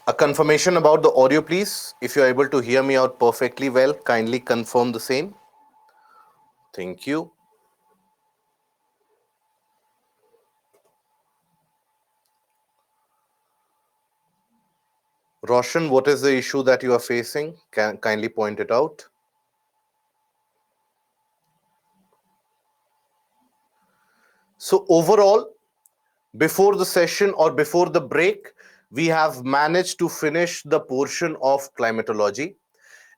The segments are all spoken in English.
A confirmation about the audio, please. If you're able to hear me out perfectly well, kindly confirm the same. Thank you. Roshan, what is the issue that you are facing? Can kindly point it out. So overall, before the session or before the break, we have managed to finish the portion of climatology.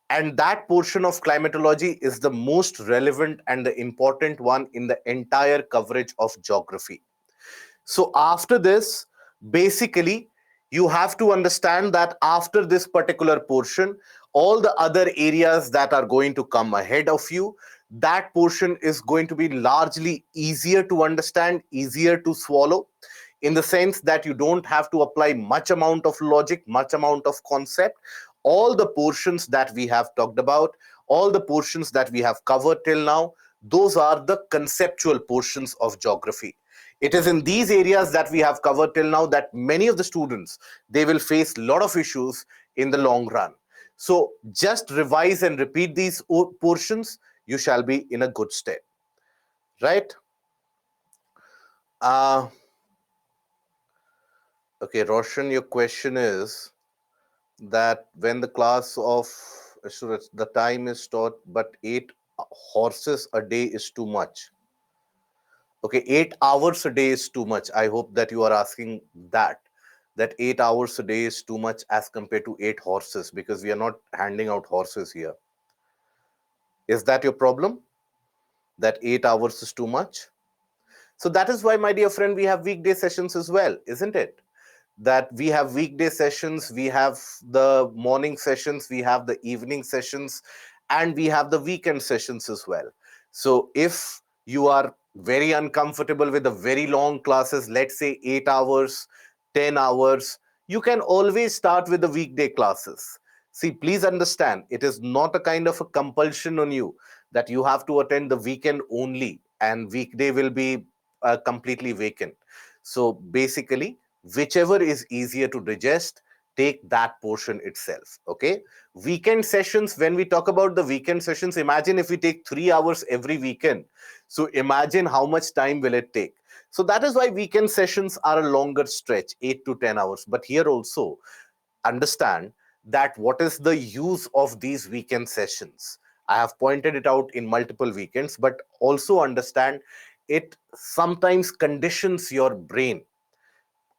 And that portion of climatology is the most relevant and the important one in the entire coverage of geography. So after this, basically, you have to understand that after this particular portion, all the other areas that are going to come ahead of you, that portion is going to be largely easier to understand, easier to swallow, in the sense that you don't have to apply much amount of logic, much amount of concept. All the portions that we have talked about, all the portions that we have covered till now, those are the conceptual portions of geography. It is in these areas that we have covered till now that many of the students, they will face a lot of issues in the long run. So just revise and repeat these portions, you shall be in a good state, right? uh okay, Roshan, your question is that when the class of students, the time is taught, but 8 horses a day is too much. Okay, 8 hours a day is too much. I hope that you are asking that 8 hours a day is too much as compared to 8 horses, because we are not handing out horses here. Is that your problem? That 8 hours is too much? So that is why, my dear friend, we have weekday sessions as well, isn't it? That we have weekday sessions, we have the morning sessions, we have the evening sessions, and we have the weekend sessions as well. So if you are very uncomfortable with the very long classes, let's say 8 hours, 10 hours, you can always start with the weekday classes. See, please understand, it is not a kind of a compulsion on you that you have to attend the weekend only and weekday will be completely vacant. So basically, whichever is easier to digest, take that portion itself. Okay, weekend sessions, when we talk about the weekend sessions, imagine if we take 3 hours every weekend. So imagine how much time will it take. So that is why weekend sessions are a longer stretch, 8 to 10 hours. But here also, understand that what is the use of these weekend sessions. I have pointed it out in multiple weekends, but also understand it sometimes conditions your brain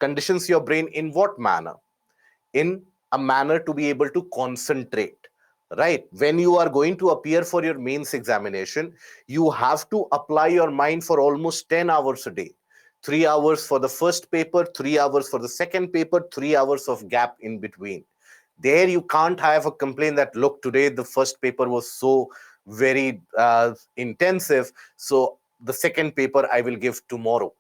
in what manner? In a manner to be able to concentrate, right? When you are going to appear for your mains examination, you have to apply your mind for almost 10 hours a day. 3 hours for the first paper, 3 hours for the second paper, 3 hours of gap in between. There you can't have a complaint that, look, today the first paper was so very intensive, so the second paper I will give tomorrow,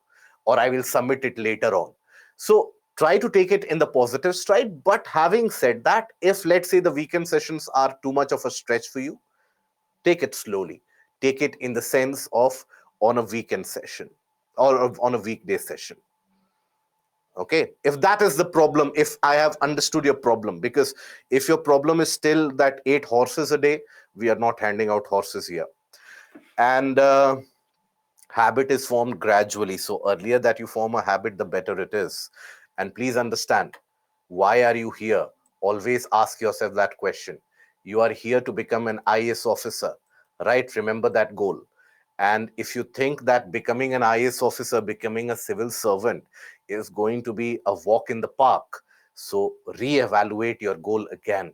or I will submit it later on. So try to take it in the positive stride. But having said that, if let's say the weekend sessions are too much of a stretch for you, take it slowly. Take it in the sense of on a weekend session or on a weekday session. Okay, if that is the problem, if I have understood your problem, because if your problem is still that 8 horses a day, we are not handing out horses here. And habit is formed gradually. So earlier that you form a habit, the better it is. And please understand, why are you here? Always ask yourself that question. You are here to become an IAS officer, right? Remember that goal. And if you think that becoming an IAS officer, becoming a civil servant is going to be a walk in the park, so reevaluate your goal again.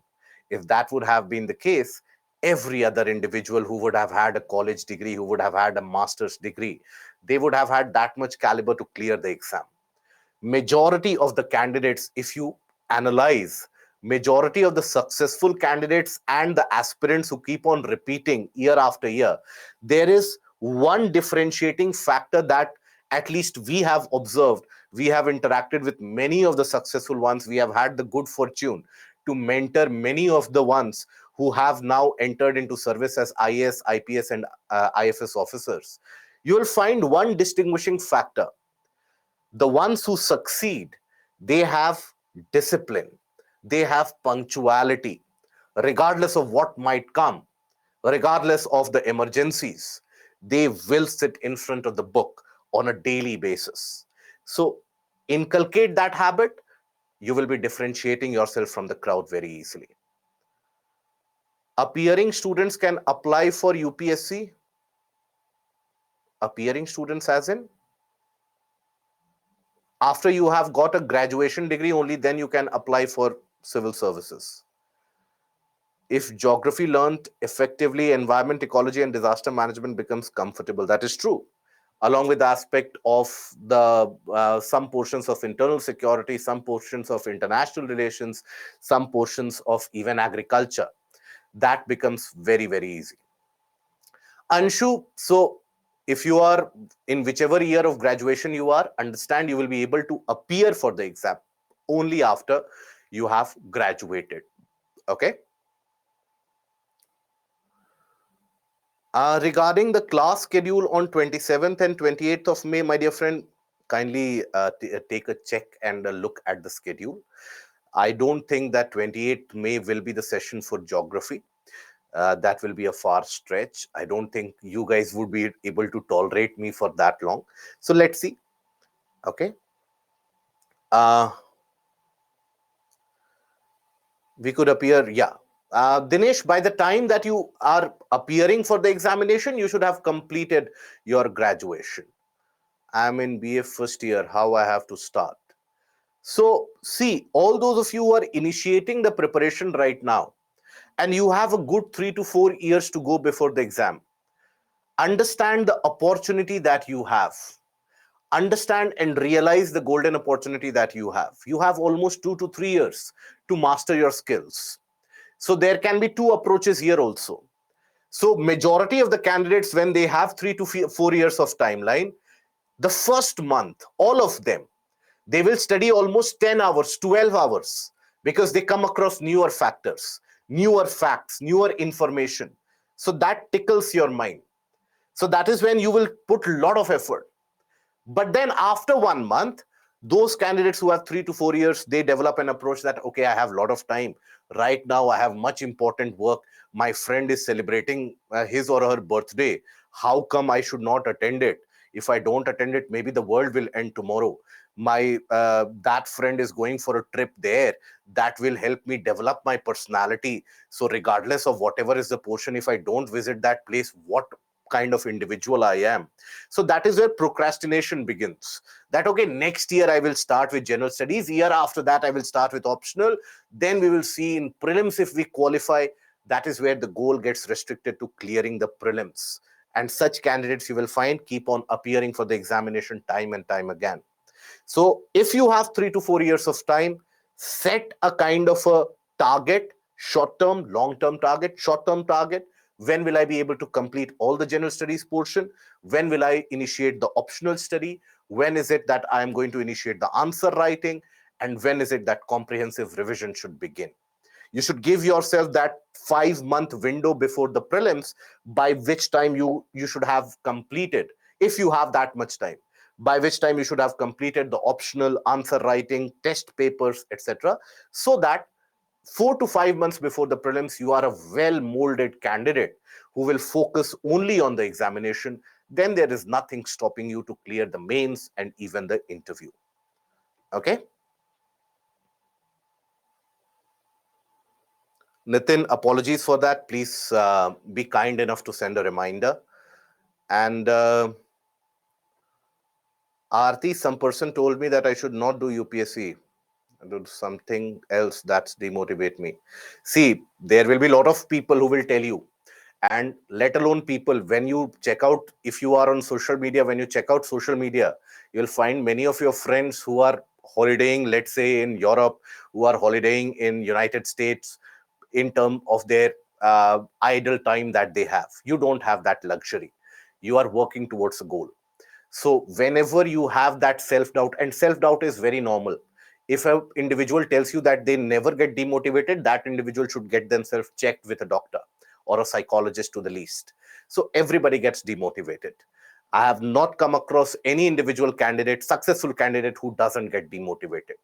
If that would have been the case, every other individual who would have had a college degree, who would have had a master's degree, they would have had that much caliber to clear the exam. Majority of the candidates, if you analyze, majority of the successful candidates and the aspirants who keep on repeating year after year, there is one differentiating factor that at least we have observed. We have interacted with many of the successful ones. We have had the good fortune to mentor many of the ones who have now entered into service as IAS, IPS, and IFS officers. You will find one distinguishing factor: the ones who succeed, they have discipline. they have punctuality, regardless of what might come, regardless of the emergencies. They will sit in front of the book on a daily basis. So, inculcate that habit, you will be differentiating yourself from the crowd very easily. Appearing students can apply for UPSC. Appearing students, as in, after you have got a graduation degree, only then you can apply for civil services. If geography learned effectively, environment, ecology, and disaster management becomes comfortable. That is true. Along with the aspect of the some portions of internal security, some portions of international relations, some portions of even agriculture, that becomes very, very easy. Anshu, so if you are in whichever year of graduation you are, understand you will be able to appear for the exam only after you have graduated. Okay. Regarding the class schedule on 27th and 28th of May, my dear friend, kindly take a check and a look at the schedule. I don't think that 28th May will be the session for geography. That will be a far stretch. I don't think you guys would be able to tolerate me for that long. So let's see. Okay. Uh, we could appear, yeah. Dinesh, by the time that you are appearing for the examination, you should have completed your graduation. I'm in BA first year, how I have to start. So, see, all those of you who are initiating the preparation right now, and you have a good 3 to 4 years to go before the exam, understand the opportunity that you have. Understand and realize the golden opportunity that you have. You have almost 2 to 3 years to master your skills. So, there can be two approaches here also. So, majority of the candidates, when they have 3 to 4 years of timeline, the first month, all of them, they will study almost 10 hours, 12 hours, because they come across newer factors, newer facts, newer information. So that tickles your mind. So that is when you will put a lot of effort. But then after 1 month, those candidates who have 3 to 4 years, they develop an approach that, okay, I have a lot of time. Right now, I have much important work. My friend is celebrating his or her birthday. How come I should not attend it? If I don't attend it, maybe the world will end tomorrow. My that friend is going for a trip there. That will help me develop my personality. So regardless of whatever is the portion, if I don't visit that place, what kind of individual I am? So that is where procrastination begins. That, okay, next year I will start with general studies, year after that I will start with optional, then we will see in prelims if we qualify. That is where the goal gets restricted to clearing the prelims. And such candidates you will find keep on appearing for the examination time and time again. So if you have 3 to 4 years of time, set a kind of a target, short term, long term target. Short term target, when will I be able to complete all the general studies portion? When will I initiate the optional study? When is it that I am going to initiate the answer writing? And when is it that comprehensive revision should begin? You should give yourself that 5 month window before the prelims, by which time you should have completed, if you have that much time, by which time you should have completed the optional answer writing, test papers, etc., so that 4 to 5 months before the prelims you are a well molded candidate who will focus only on the examination. Then there is nothing stopping you to clear the mains and even the interview. Okay. Nitin, apologies for that. Please be kind enough to send a reminder. And Aarti, some person told me that I should not do UPSC, do something else that's demotivate me. See, there will be a lot of people who will tell you, and let alone people, when you check out, if you are on social media, when you check out social media, you'll find many of your friends who are holidaying, let's say in Europe, who are holidaying in United States, in terms of their idle time that they have. You don't have that luxury. You are working towards a goal. So whenever you have that self doubt, and self doubt is very normal. If an individual tells you that they never get demotivated, that individual should get themselves checked with a doctor or a psychologist to the least. So everybody gets demotivated. I have not come across any individual candidate, successful candidate, who doesn't get demotivated.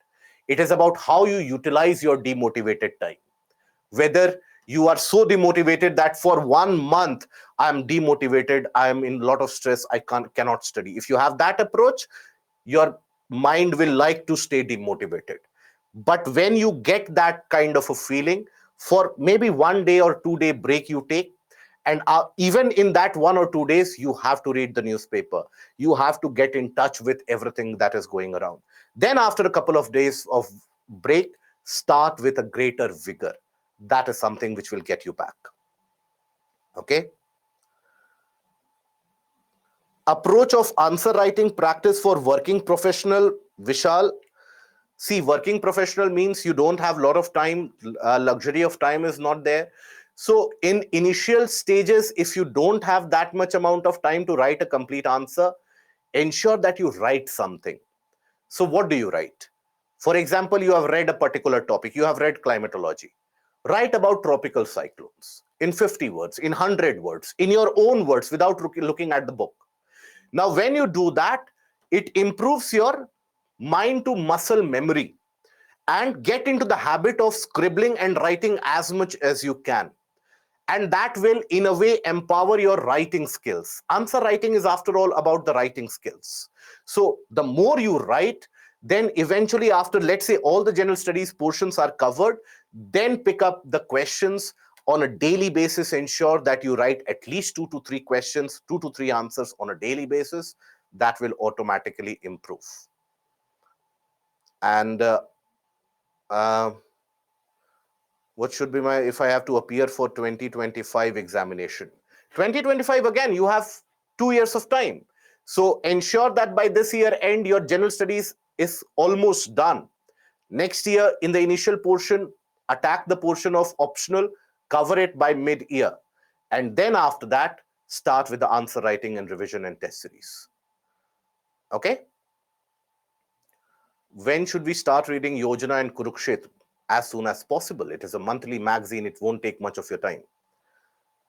It is about how you utilize your demotivated time. Whether you are so demotivated that for 1 month I'm demotivated, I am in a lot of stress, I cannot study. If you have that approach, your mind will like to stay demotivated. But when you get that kind of a feeling, for maybe 1 day or 2 day break you take, and even in that 1 or 2 days, you have to read the newspaper, you have to get in touch with everything that is going around. Then after a couple of days of break, start with a greater vigor. That is something which will get you back. Okay. Approach of answer writing practice for working professional, Vishal. See, working professional means you don't have a lot of time, luxury of time is not there. So in initial stages, if you don't have that much amount of time to write a complete answer, ensure that you write something. So what do you write? For example, you have read a particular topic, you have read climatology. Write about tropical cyclones in 50 words, in 100 words, in your own words, without looking at the book. Now, when you do that, it improves your mind to muscle memory, and get into the habit of scribbling and writing as much as you can. And that will, in a way, empower your writing skills. Answer writing is, after all, about the writing skills. So the more you write, then eventually, after, let's say, all the general studies portions are covered, then pick up the questions on a daily basis. Ensure that you write at least 2 to 3 questions, 2 to 3 answers on a daily basis. That will automatically improve. And uh, what should be my, if I have to appear for 2025 examination? 2025, again, you have 2 years of time. So ensure that by this year end, your general studies is almost done. Next year, in the initial portion, attack the portion of optional, cover it by mid-year. And then after that, start with the answer writing and revision and test series. Okay? When should we start reading Yojana and Kurukshetra? As soon as possible. It is a monthly magazine. It won't take much of your time.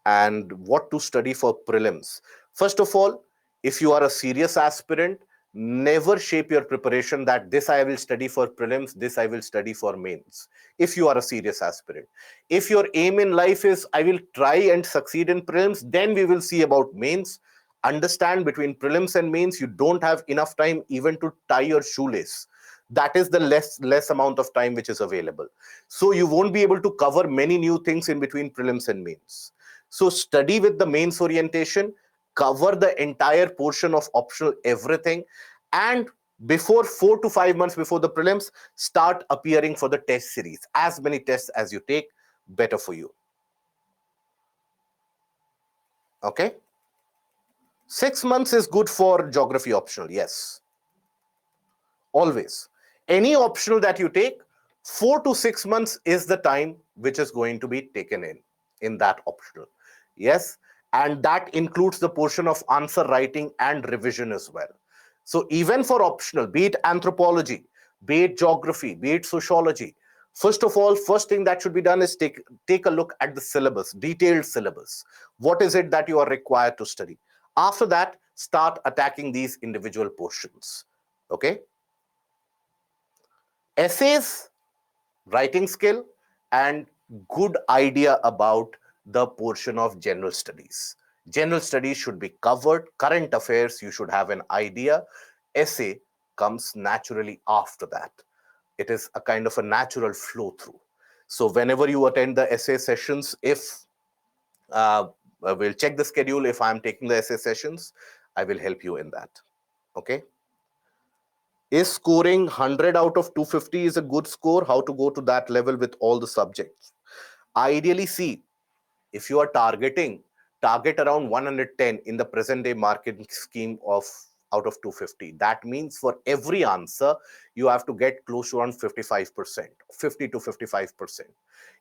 And what to study for prelims? First of all, if you are a serious aspirant, never shape your preparation that this I will study for prelims, this I will study for mains. If you are a serious aspirant, if your aim in life is I will try and succeed in prelims, then we will see about mains. Understand, between prelims and mains, you don't have enough time even to tie your shoelace. That is the less amount of time which is available. So you won't be able to cover many new things in between prelims and mains. So study with the mains orientation, cover the entire portion of optional everything, and before 4 to 5 months before the prelims, start appearing for the test series. As many tests as you take, better for you. Okay? 6 months is good for geography optional, yes. Always. Any optional that you take, 4 to 6 months is the time which is going to be taken in that optional. Yes, and that includes the portion of answer writing and revision as well. So even for optional, be it anthropology, be it geography, be it sociology, first of all, first thing that should be done is take a look at the syllabus, detailed syllabus. What is it that you are required to study? After that, start attacking these individual portions. Okay? Essays, writing skill, and good idea about the portion of general studies. General studies should be covered. Current affairs, you should have an idea. Essay comes naturally after that. It is a kind of a natural flow through. So whenever you attend the essay sessions, if we'll check the schedule, if I'm taking the essay sessions, I will help you in that. Okay. Is scoring 100 out of 250 is a good score? How to go to that level with all the subjects? Ideally, see, if you are target around 110 in the present day market scheme of out of 250. That means for every answer, you have to get close to around 55%, 50 to 55%.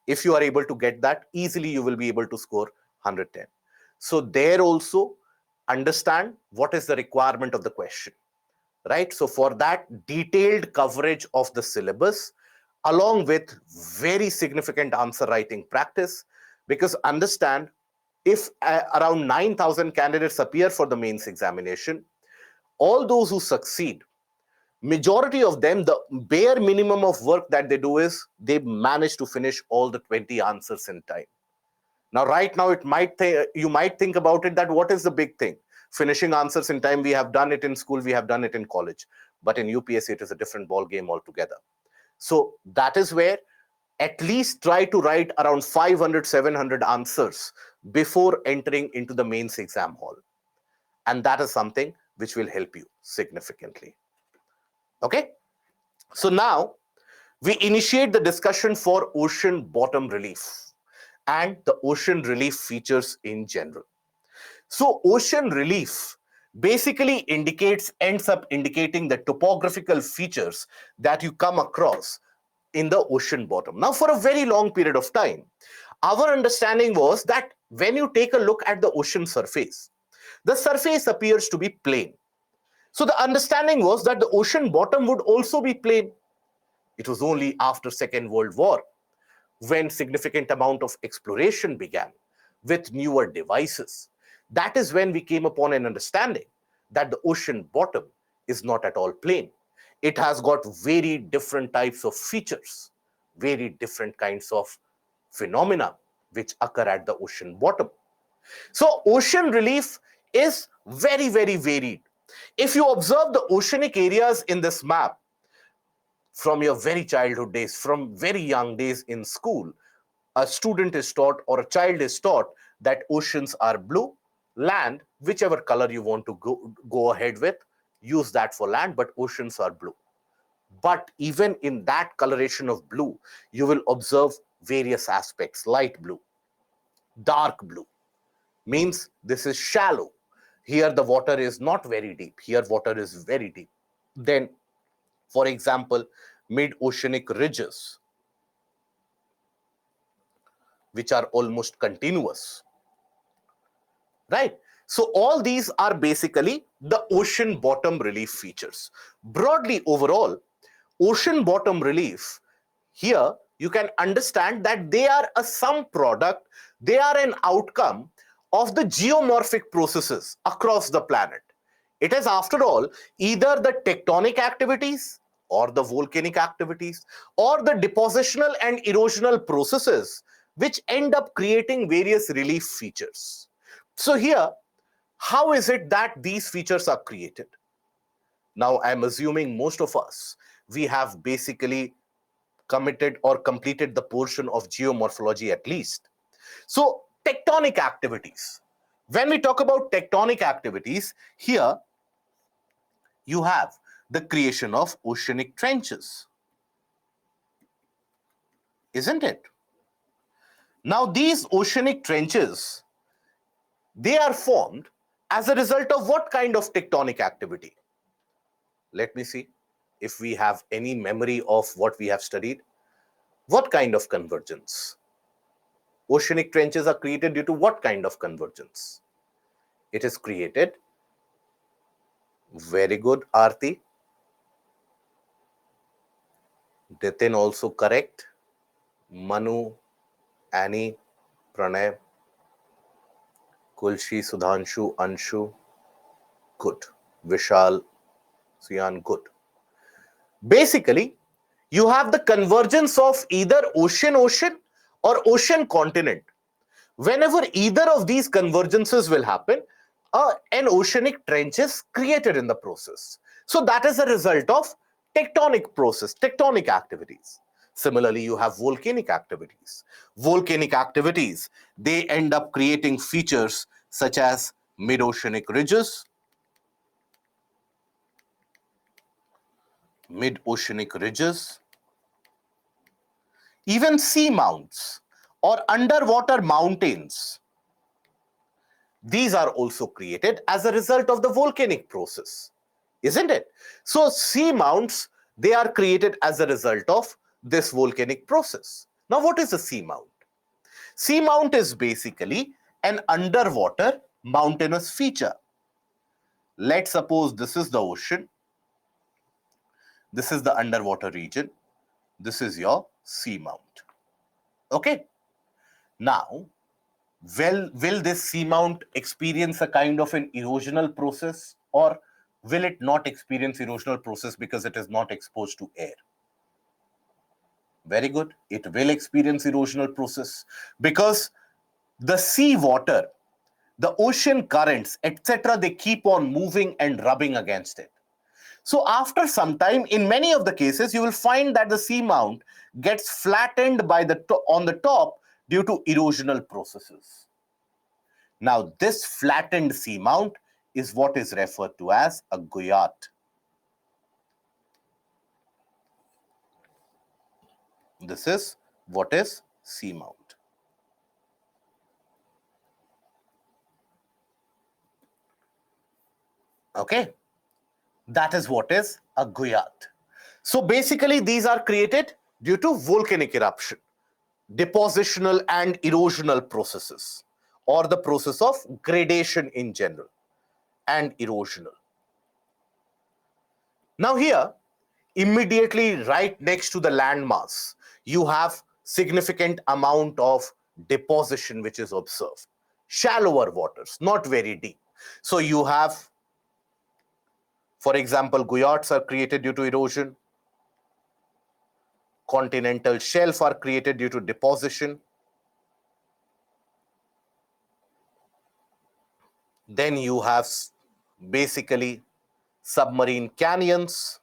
If you are able to get that, easily you will be able to score 110. So there also, understand what is the requirement of the question. Right? So for that, detailed coverage of the syllabus along with very significant answer writing practice, because understand, if around 9,000 candidates appear for the mains examination, all those who succeed, Majority of them, the bare minimum of work that they do is they manage to finish all the 20 answers in time. Now, right now, you might think about it that what is the big thing? Finishing answers in time, we have done it in school, we have done it in college. But in UPSC, it is a different ball game altogether. So that is where at least try to write around 500, 700 answers before entering into the mains exam hall. And that is something which will help you significantly. Okay? So now we initiate the discussion for ocean bottom relief and the ocean relief features in general. So ocean relief basically ends up indicating the topographical features that you come across in the ocean bottom. Now, for a very long period of time, our understanding was that when you take a look at the ocean surface, the surface appears to be plain. So the understanding was that the ocean bottom would also be plain. It was only after Second World War when significant amount of exploration began with newer devices. That is when we came upon an understanding that the ocean bottom is not at all plain. It has got very different types of features, very different kinds of phenomena which occur at the ocean bottom. So ocean relief is very, very varied. If you observe the oceanic areas in this map, from your very childhood days, from very young days in school, a student is taught or a child is taught that oceans are blue, land, whichever color you want to go ahead with, use that for land, but oceans are blue. But even in that coloration of blue, you will observe various aspects. Light blue, dark blue, means this is shallow. Here the water is not very deep. Here water is very deep. Then, for example, mid-oceanic ridges, which are almost continuous, right? So all these are basically the ocean bottom relief features. Broadly overall, ocean bottom relief, here you can understand that they are a sum product, they are an outcome of the geomorphic processes across the planet. It is, after all, either the tectonic activities or the volcanic activities or the depositional and erosional processes which end up creating various relief features. So here, how is it that these features are created? Now, I'm assuming most of us, we have basically committed or completed the portion of geomorphology at least. So, tectonic activities. When we talk about tectonic activities, here you have the creation of oceanic trenches, isn't it? Now, these oceanic trenches, they are formed as a result of what kind of tectonic activity? Let me see if we have any memory of what we have studied. What kind of convergence? Oceanic trenches are created due to what kind of convergence? It is created, very good, Aarti. Nitin also correct. Manu, Annie, Pranay, Kulshi, Sudhanshu, Anshu, good. Vishal, Sian, good. Basically, you have the convergence of either ocean-ocean or ocean-continent. Whenever either of these convergences will happen, an oceanic trench is created in the process. So that is a result of tectonic process, tectonic activities. Similarly, you have volcanic activities. Volcanic activities, they end up creating features such as mid-oceanic ridges, even seamounts or underwater mountains. These are also created as a result of the volcanic process, isn't it? So seamounts, they are created as a result of this volcanic process. Now, what is a seamount? Seamount is basically an underwater mountainous feature. Let's suppose this is the ocean, this is the underwater region, this is your seamount. Okay. Now, will this seamount experience a kind of an erosional process, or will it not experience erosional process because it is not exposed to air? Very good. It will experience erosional process because the sea water, the ocean currents, etc., they keep on moving and rubbing against it. So after some time, in many of the cases, you will find that the seamount gets flattened by on the top due to erosional processes. Now, this flattened seamount is what is referred to as a goyat. This is what is seamount. Okay, that is what is a goyat. So basically, these are created due to volcanic eruption, depositional and erosional processes, or the process of gradation in general and erosional. Now here, immediately right next to the landmass, you have significant amount of deposition which is observed. Shallower waters, not very deep. So you have, for example, goyats are created due to erosion. Continental shelf are created due to deposition. Then you have basically submarine canyons.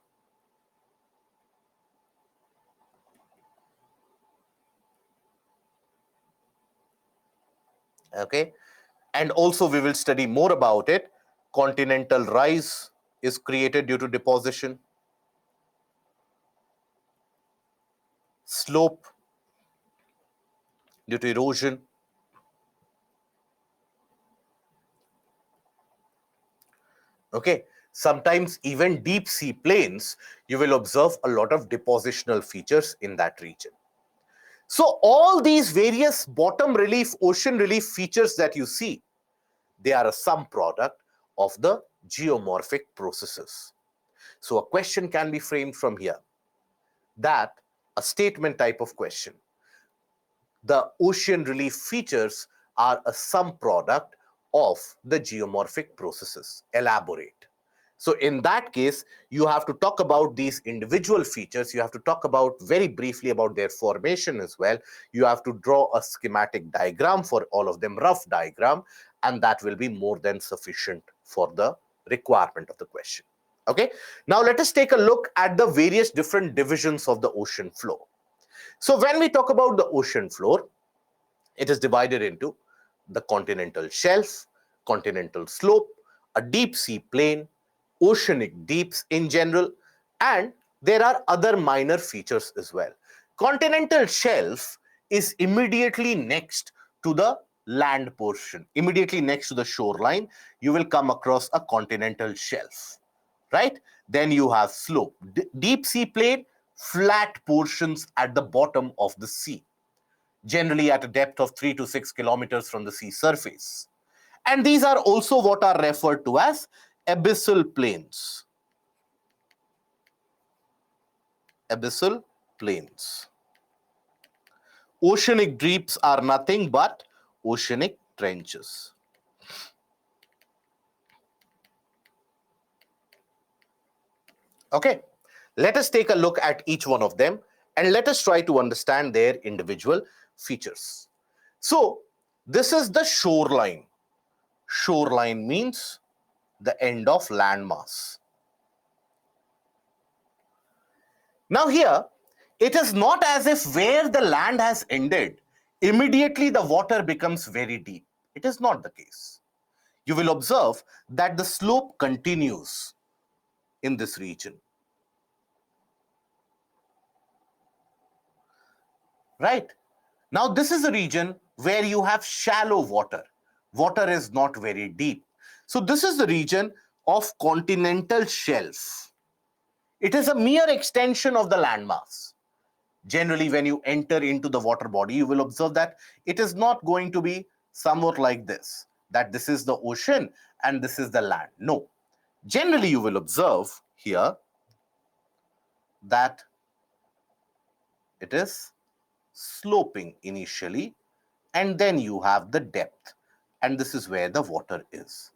Okay, and also we will study more about it. Continental rise is created due to deposition. Slope due to erosion. Okay, sometimes even deep sea plains, you will observe a lot of depositional features in that region. So all these various bottom relief, ocean relief features that you see, they are a sum product of the geomorphic processes. So a question can be framed from here, that a statement type of question. The ocean relief features are a sum product of the geomorphic processes. Elaborate. So in that case, you have to talk about these individual features. You have to talk about very briefly about their formation as well. You have to draw a schematic diagram for all of them, rough diagram, and that will be more than sufficient for the requirement of the question. Okay. Now let us take a look at the various different divisions of the ocean floor. So when we talk about the ocean floor, it is divided into the continental shelf, continental slope, a deep sea plain, oceanic deeps in general, and there are other minor features as well. Continental shelf is immediately next to the land portion. Immediately next to the shoreline, you will come across a continental shelf, right? Then you have slope, deep sea plain, flat portions at the bottom of the sea, generally at a depth of 3 to 6 kilometers from the sea surface. And these are also what are referred to as abyssal plains. Abyssal plains. Oceanic deeps are nothing but oceanic trenches. Okay, let us take a look at each one of them and let us try to understand their individual features. So, this is the shoreline. Shoreline means the end of landmass. Now here, it is not as if where the land has ended, immediately the water becomes very deep. It is not the case. You will observe that the slope continues in this region. Right? Now this is a region where you have shallow water. Water is not very deep. So this is the region of continental shelf. It is a mere extension of the landmass. Generally, when you enter into the water body, you will observe that it is not going to be somewhat like this, that this is the ocean and this is the land. No. Generally, you will observe here that it is sloping initially, and then you have the depth, and this is where the water is.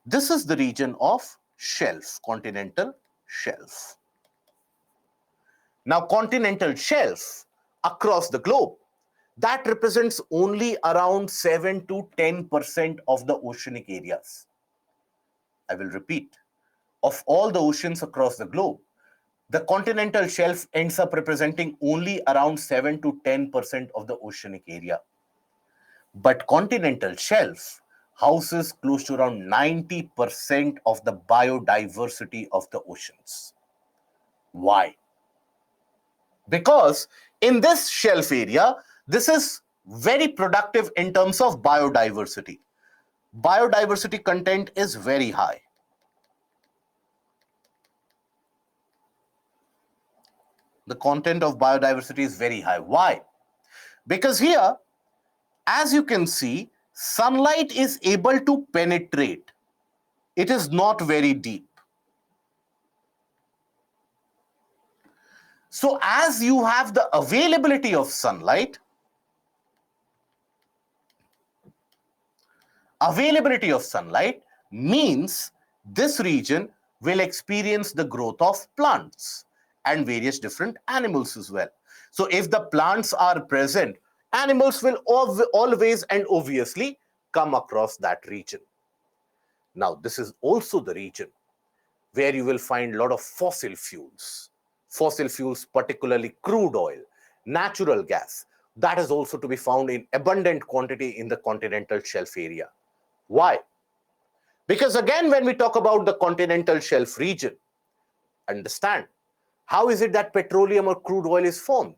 This is the region of shelf, continental shelf. Now, continental shelf across the globe, that represents only around 7 to 10% of the oceanic areas. I will repeat, of all the oceans across the globe, the continental shelf ends up representing only around 7 to 10% of the oceanic area. But continental shelf houses close to around 90% of the biodiversity of the oceans. Why? Because in this shelf area, this is very productive in terms of biodiversity. Biodiversity content is very high. The content of biodiversity is very high. Why? Because here, as you can see, sunlight is able to penetrate. It is not very deep. So as you have the availability of sunlight, means this region will experience the growth of plants and various different animals as well. So if the plants are present, animals will always and obviously come across that region. Now, this is also the region where you will find a lot of fossil fuels. Fossil fuels, particularly crude oil, natural gas, that is also to be found in abundant quantity in the continental shelf area. Why? Because again, when we talk about the continental shelf region, understand, how is it that petroleum or crude oil is formed?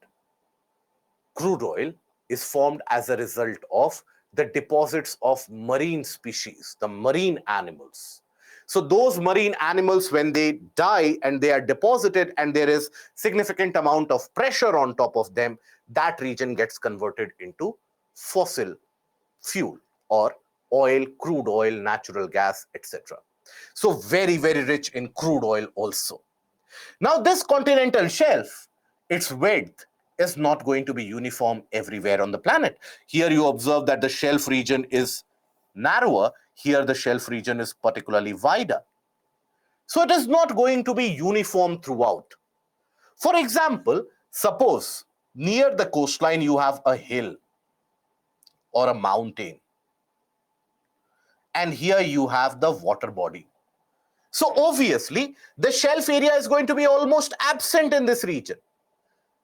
Crude oil is formed as a result of the deposits of marine species, the marine animals. So those marine animals, when they die and they are deposited and there is significant amount of pressure on top of them, that region gets converted into fossil fuel or oil, crude oil, natural gas, etc. So very, very rich in crude oil also. Now this continental shelf, its width is not going to be uniform everywhere on the planet. Here you observe that the shelf region is narrower. Here the shelf region is particularly wider. So it is not going to be uniform throughout. For example, suppose near the coastline you have a hill or a mountain, and here you have the water body. So obviously, the shelf area is going to be almost absent in this region.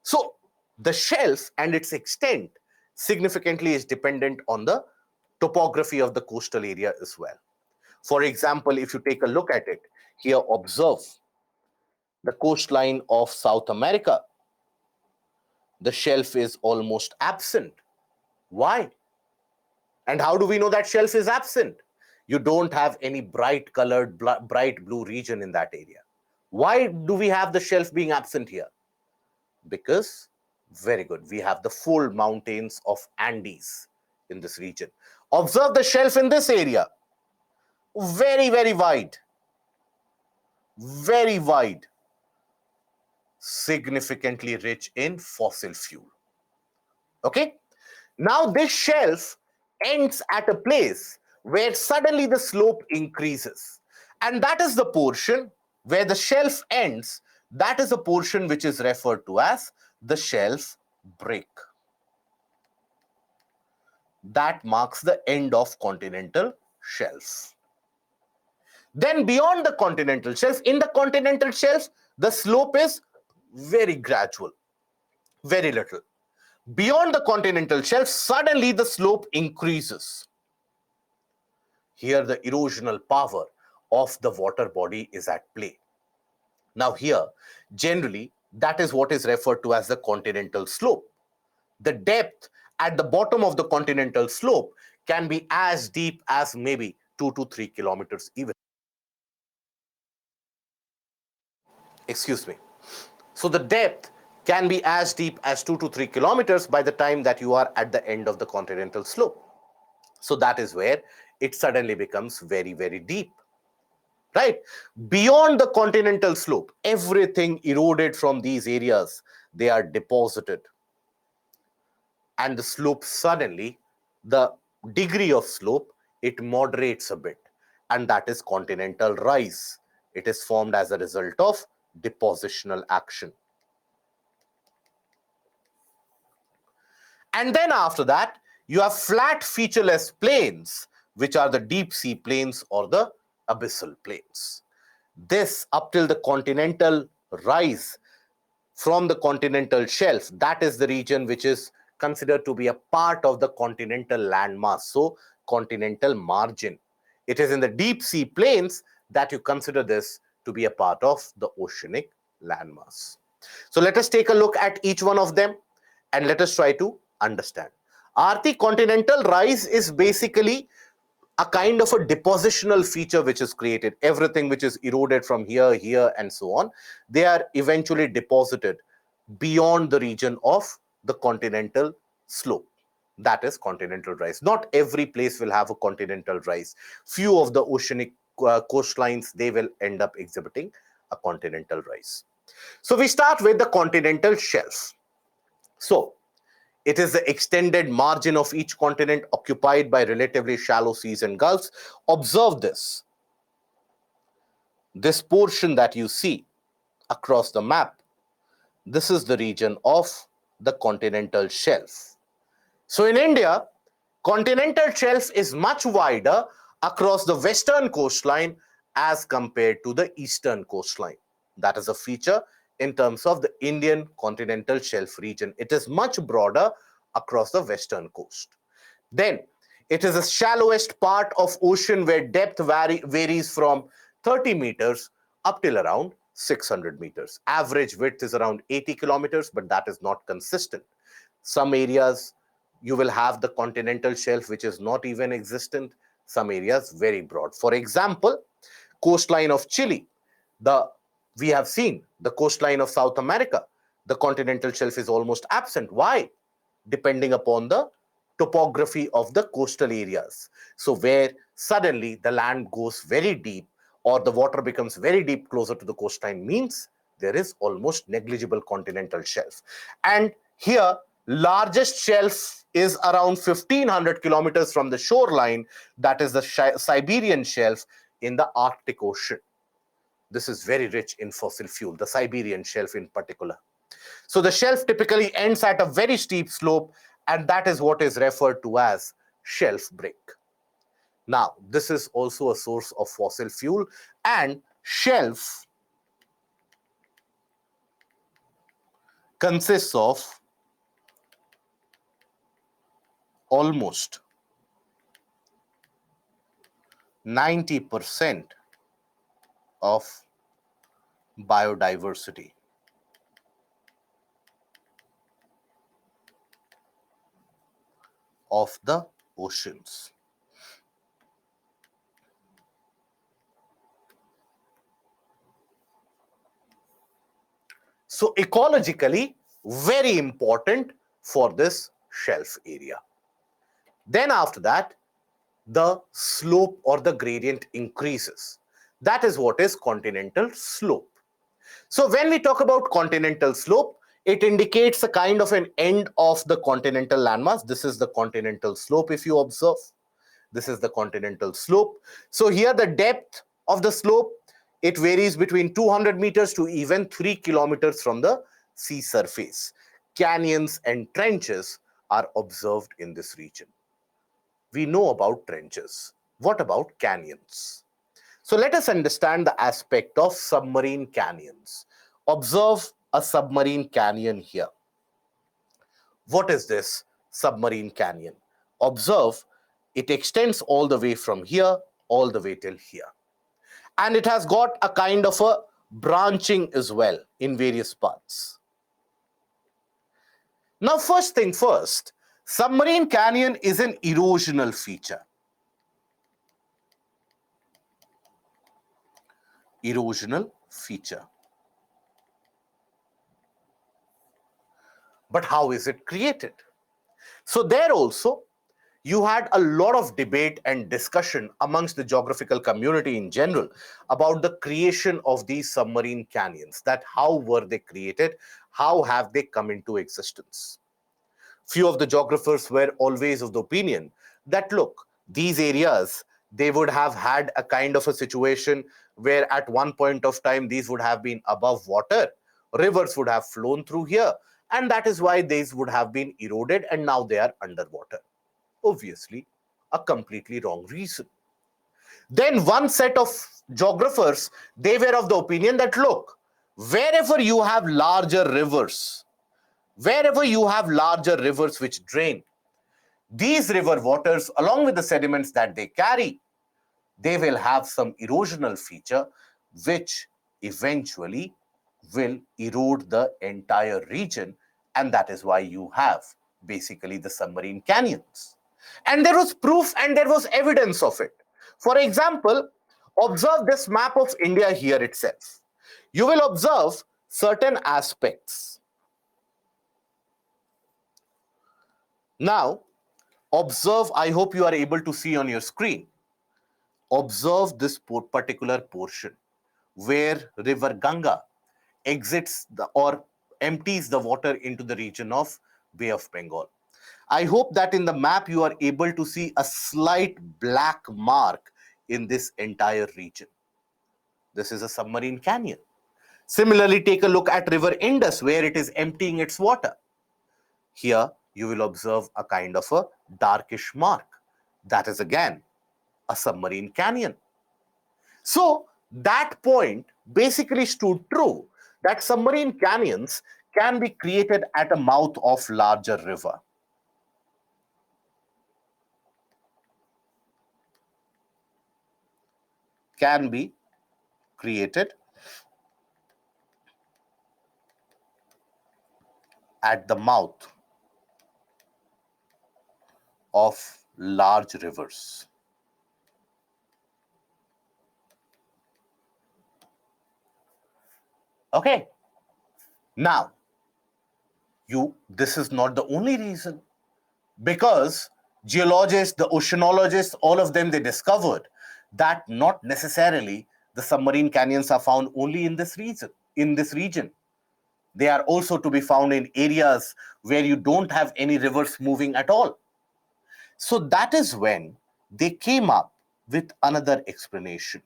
So the shelf and its extent significantly is dependent on the topography of the coastal area as well. For example, if you take a look at it, here observe the coastline of South America. The shelf is almost absent. Why? And how do we know that shelf is absent? You don't have any bright colored, bright blue region in that area. Why do we have the shelf being absent here? Because, very good, we have the full mountains of Andes in this region. Observe the shelf in this area. Very, very wide. Very wide. Significantly rich in fossil fuel. Okay? Now this shelf ends at a place where suddenly the slope increases. And that is the portion where the shelf ends. That is a portion which is referred to as the shelf break. That marks the end of continental shelf. Then beyond the continental shelf, in the continental shelf, the slope is very gradual, very little. Beyond the continental shelf, suddenly the slope increases. Here the erosional power of the water body is at play. Now here, generally, that is what is referred to as the continental slope. The depth at the bottom of the continental slope can be as deep as maybe 2 to 3 kilometers even. Excuse me. So the depth can be as deep as 2 to 3 kilometers by the time that you are at the end of the continental slope. So that is where it suddenly becomes very, very deep. Right? Beyond the continental slope, everything eroded from these areas, they are deposited. And the slope suddenly, the degree of slope, it moderates a bit. And that is continental rise. It is formed as a result of depositional action. And then after that, you have flat featureless plains, which are the deep sea plains or the abyssal plains. This up till the continental rise from the continental shelf, that is the region which is considered to be a part of the continental landmass, so continental margin. It is in the deep sea plains that you consider this to be a part of the oceanic landmass. So let us take a look at each one of them and let us try to understand. Arctic continental rise is basically a kind of a depositional feature which is created. Everything which is eroded from here, here, and so on, they are eventually deposited beyond the region of the continental slope. That is continental rise. Not every place will have a continental rise. Few of the oceanic coastlines, they will end up exhibiting a continental rise. So we start with the continental shelf. So it is the extended margin of each continent occupied by relatively shallow seas and gulfs. Observe this. This portion that you see across the map, this is the region of the continental shelf. So in India, continental shelf is much wider across the western coastline as compared to the eastern coastline. That is a feature in terms of the Indian continental shelf region. It is much broader across the western coast. Then it is the shallowest part of ocean where depth varies from 30 meters up till around 600 meters. Average width is around 80 kilometers, but that is not consistent. Some areas you will have the continental shelf which is not even existent. Some areas very broad. For example, coastline of Chile, we have seen the coastline of South America. The continental shelf is almost absent. Why? Depending upon the topography of the coastal areas. So where suddenly the land goes very deep or the water becomes very deep closer to the coastline means there is almost negligible continental shelf. And here, largest shelf is around 1500 kilometers from the shoreline. That is the Siberian shelf in the Arctic Ocean. This is very rich in fossil fuel, the Siberian shelf in particular. So the shelf typically ends at a very steep slope, and that is what is referred to as shelf break. Now, this is also a source of fossil fuel, and shelf consists of almost 90% of biodiversity. Of the oceans. So ecologically, very important for this shelf area. Then after that, the slope or the gradient increases. That is what is continental slope. So when we talk about continental slope, it indicates a kind of an end of the continental landmass. This is the continental slope if you observe. This is the continental slope. So here the depth of the slope, it varies between 200 meters to even 3 kilometers from the sea surface. Canyons and trenches are observed in this region. We know about trenches. What about canyons? So let us understand the aspect of submarine canyons. Observe a submarine canyon here. What is this submarine canyon? Observe, it extends all the way from here, all the way till here. And it has got a kind of a branching as well in various parts. Now, first thing first, submarine canyon is an erosional feature. Erosional feature. But how is it created? So there also, you had a lot of debate and discussion amongst the geographical community in general about the creation of these submarine canyons, that how were they created, how have they come into existence. Few of the geographers were always of the opinion that, look, these areas, They would have had a kind of a situation where at one point of time these would have been above water. Rivers would have flown through here, and that is why these would have been eroded and now they are underwater. Obviously, a completely wrong reason. Then one set of geographers, they were of the opinion that look, wherever you have larger rivers, which drain, these river waters along with the sediments that they carry, they will have some erosional feature which eventually will erode the entire region, and that is why you have basically the submarine canyons. And there was proof and there was evidence of it. For example, observe this map of India here itself. You will observe certain aspects. Now, observe, I hope you are able to see on your screen. Observe this particular portion where river Ganga exits or empties the water into the region of Bay of Bengal. I hope that in the map you are able to see a slight black mark in this entire region. This is a submarine canyon. Similarly, take a look at river Indus where it is emptying its water. Here you will observe a kind of a darkish mark. That is again a submarine canyon. So that point basically stood true, that submarine canyons can be created at a mouth of larger river. Can be created at the mouth of large rivers. Okay. Now, this is not the only reason, because geologists, the oceanologists, all of them, they discovered that not necessarily the submarine canyons are found only in this region. They are also to be found in areas where you don't have any rivers moving at all. So that is when they came up with another explanation.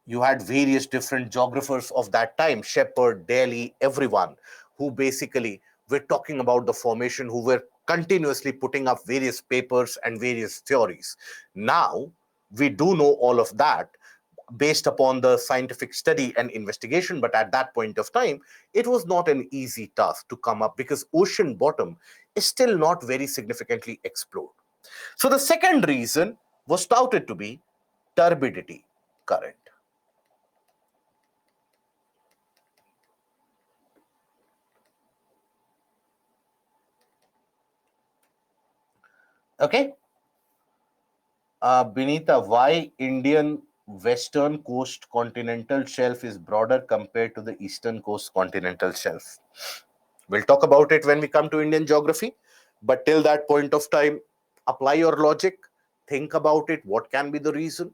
You had various different geographers of that time, Shepherd, Daly, everyone, who basically were talking about the formation, who were continuously putting up various papers and various theories. Now, we do know all of that based upon the scientific study and investigation, but at that point of time, it was not an easy task to come up because ocean bottom is still not very significantly explored. So the second reason was touted to be turbidity current. Okay. Benita, why Indian western coast continental shelf is broader compared to the eastern coast continental shelf? We'll talk about it when we come to Indian geography. But till that point of time, apply your logic, think about it. What can be the reason?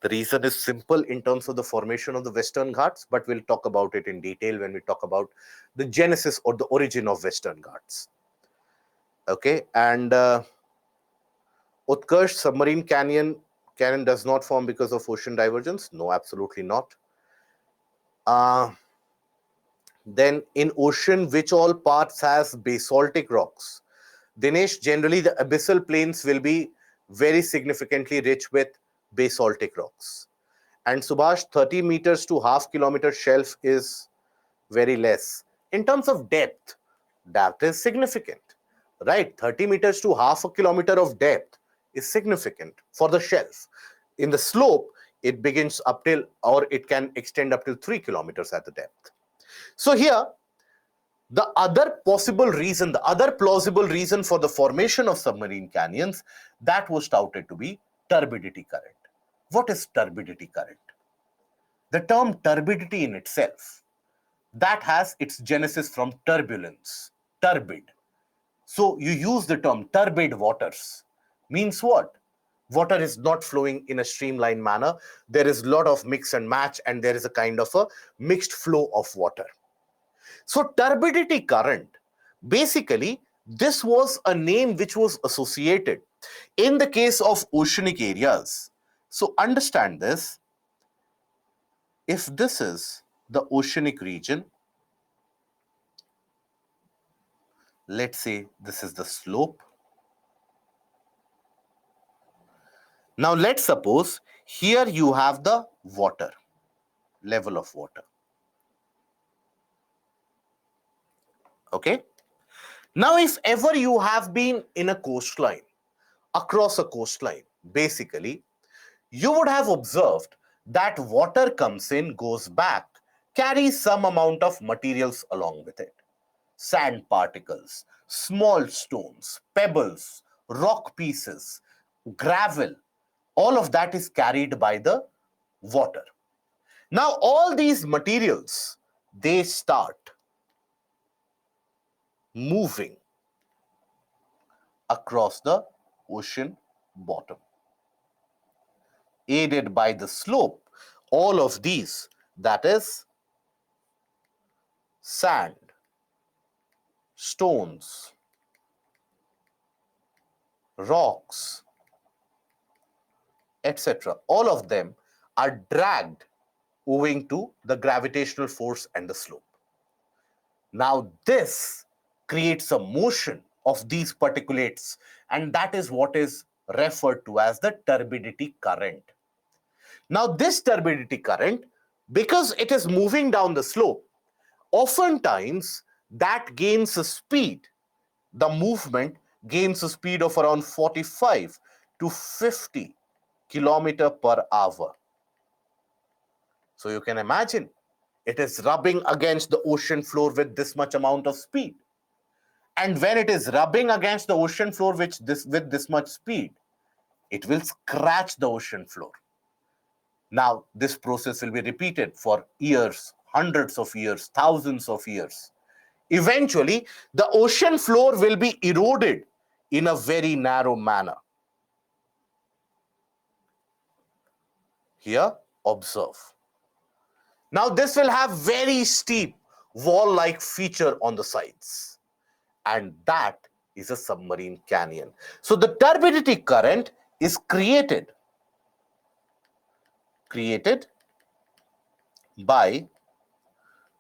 The reason is simple in terms of the formation of the Western Ghats, but we'll talk about it in detail when we talk about the genesis or the origin of Western Ghats. Okay, and Utkarsh, submarine canyon does not form because of ocean divergence. No, absolutely not. Then in ocean, which all parts has basaltic rocks? Dinesh, generally the abyssal plains will be very significantly rich with basaltic rocks. And Subhash, 30 meters to half kilometer shelf is very less. In terms of depth, that is significant, right? 30 meters to half a kilometer of depth is significant for the shelf. In the slope, it begins up till, or it can extend up till 3 kilometers at the depth. So here, the other possible reason, the other plausible reason for the formation of submarine canyons, that was touted to be turbidity current. What is turbidity current? The term turbidity in itself, that has its genesis from turbulence, turbid. So you use the term turbid waters. Means what? Water is not flowing in a streamlined manner. There is a lot of mix and match, and there is a kind of a mixed flow of water. So turbidity current, basically, this was a name which was associated In the case of oceanic areas, so understand this, if this is the oceanic region, let's say this is the slope. Now let's suppose here you have the water, level of water. Okay. Now if ever you have been in a coastline, across a coastline, basically, you would have observed that water comes in, goes back, carries some amount of materials along with it. Sand particles, small stones, pebbles, rock pieces, gravel, all of that is carried by the water. Now, all these materials, they start moving across the ocean bottom. Aided by the slope, all of these, that is sand, stones, rocks, etc., all of them are dragged owing to the gravitational force and the slope. Now, this creates a motion of these particulates, and that is what is referred to as the turbidity current. Now, this turbidity current, because it is moving down the slope, oftentimes that gains a speed. The movement gains a speed of around 45 to 50 kilometer per hour. So you can imagine it is rubbing against the ocean floor with this much amount of speed. And when it is rubbing against the ocean floor with this much speed, it will scratch the ocean floor. Now, this process will be repeated for years, hundreds of years, thousands of years. Eventually, the ocean floor will be eroded in a very narrow manner. Here, observe. Now, this will have very steep wall-like feature on the sides, and that is a submarine canyon. So, the turbidity current is created by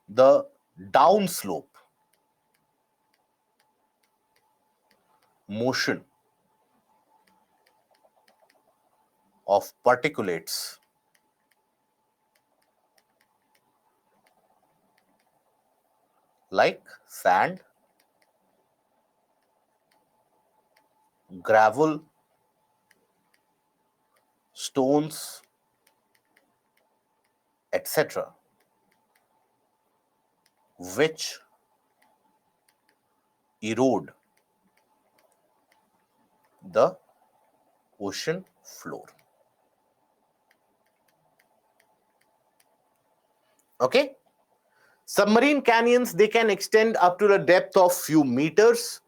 the downslope motion of particulates like sand, gravel, stones, etc., which erode the ocean floor. Okay? Submarine canyons, they can extend up to the depth of few meters,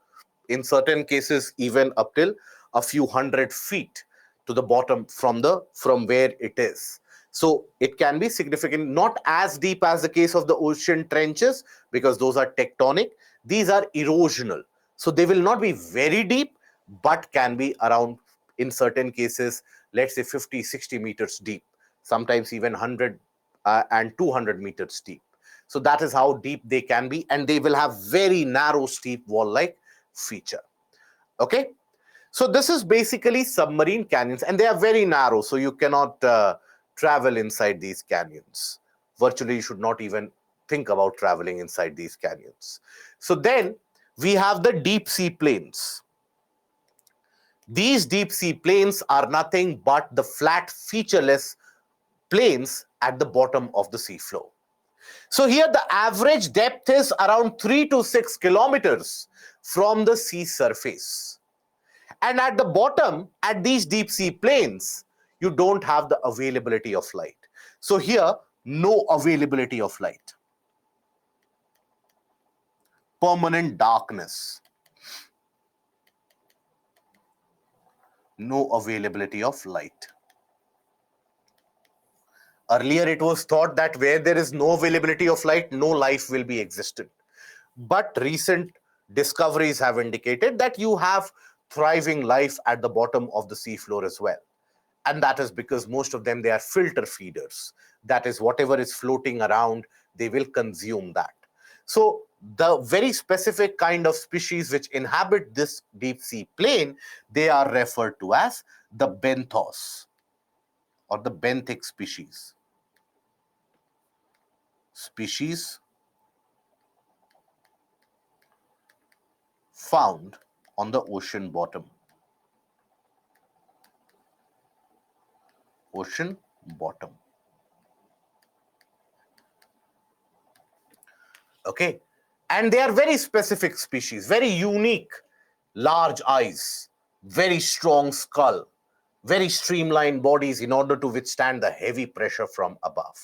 in certain cases even up till a few hundred feet to the bottom from where it is. So it can be significant, not as deep as the case of the ocean trenches, because those are tectonic. These are erosional. So they will not be very deep, but can be around, in certain cases, let's say 50, 60 meters deep, sometimes even 100 and 200 meters deep. So that is how deep they can be, and they will have very narrow, steep wall-like feature. Okay, so this is basically submarine canyons, and they are very narrow, so you cannot travel inside these canyons. Virtually, you should not even think about traveling inside these canyons. So then we have the deep sea plains. These deep sea plains are nothing but the flat, featureless plains at the bottom of the seafloor. So here the average depth is around 3 to 6 kilometers from the sea surface. And at the bottom, at these deep sea plains, you don't have the availability of light. So here, no availability of light. Permanent darkness. No availability of light. Earlier, it was thought that where there is no availability of light, no life will be existent. But recent discoveries have indicated that you have thriving life at the bottom of the seafloor as well. And that is because most of them, they are filter feeders. That is, whatever is floating around, they will consume that. So the very specific kind of species which inhabit this deep sea plain, they are referred to as the benthos or the benthic species. Species found on the ocean bottom. Ocean bottom. Okay. And they are very specific species, very unique, large eyes, very strong skull, very streamlined bodies in order to withstand the heavy pressure from above.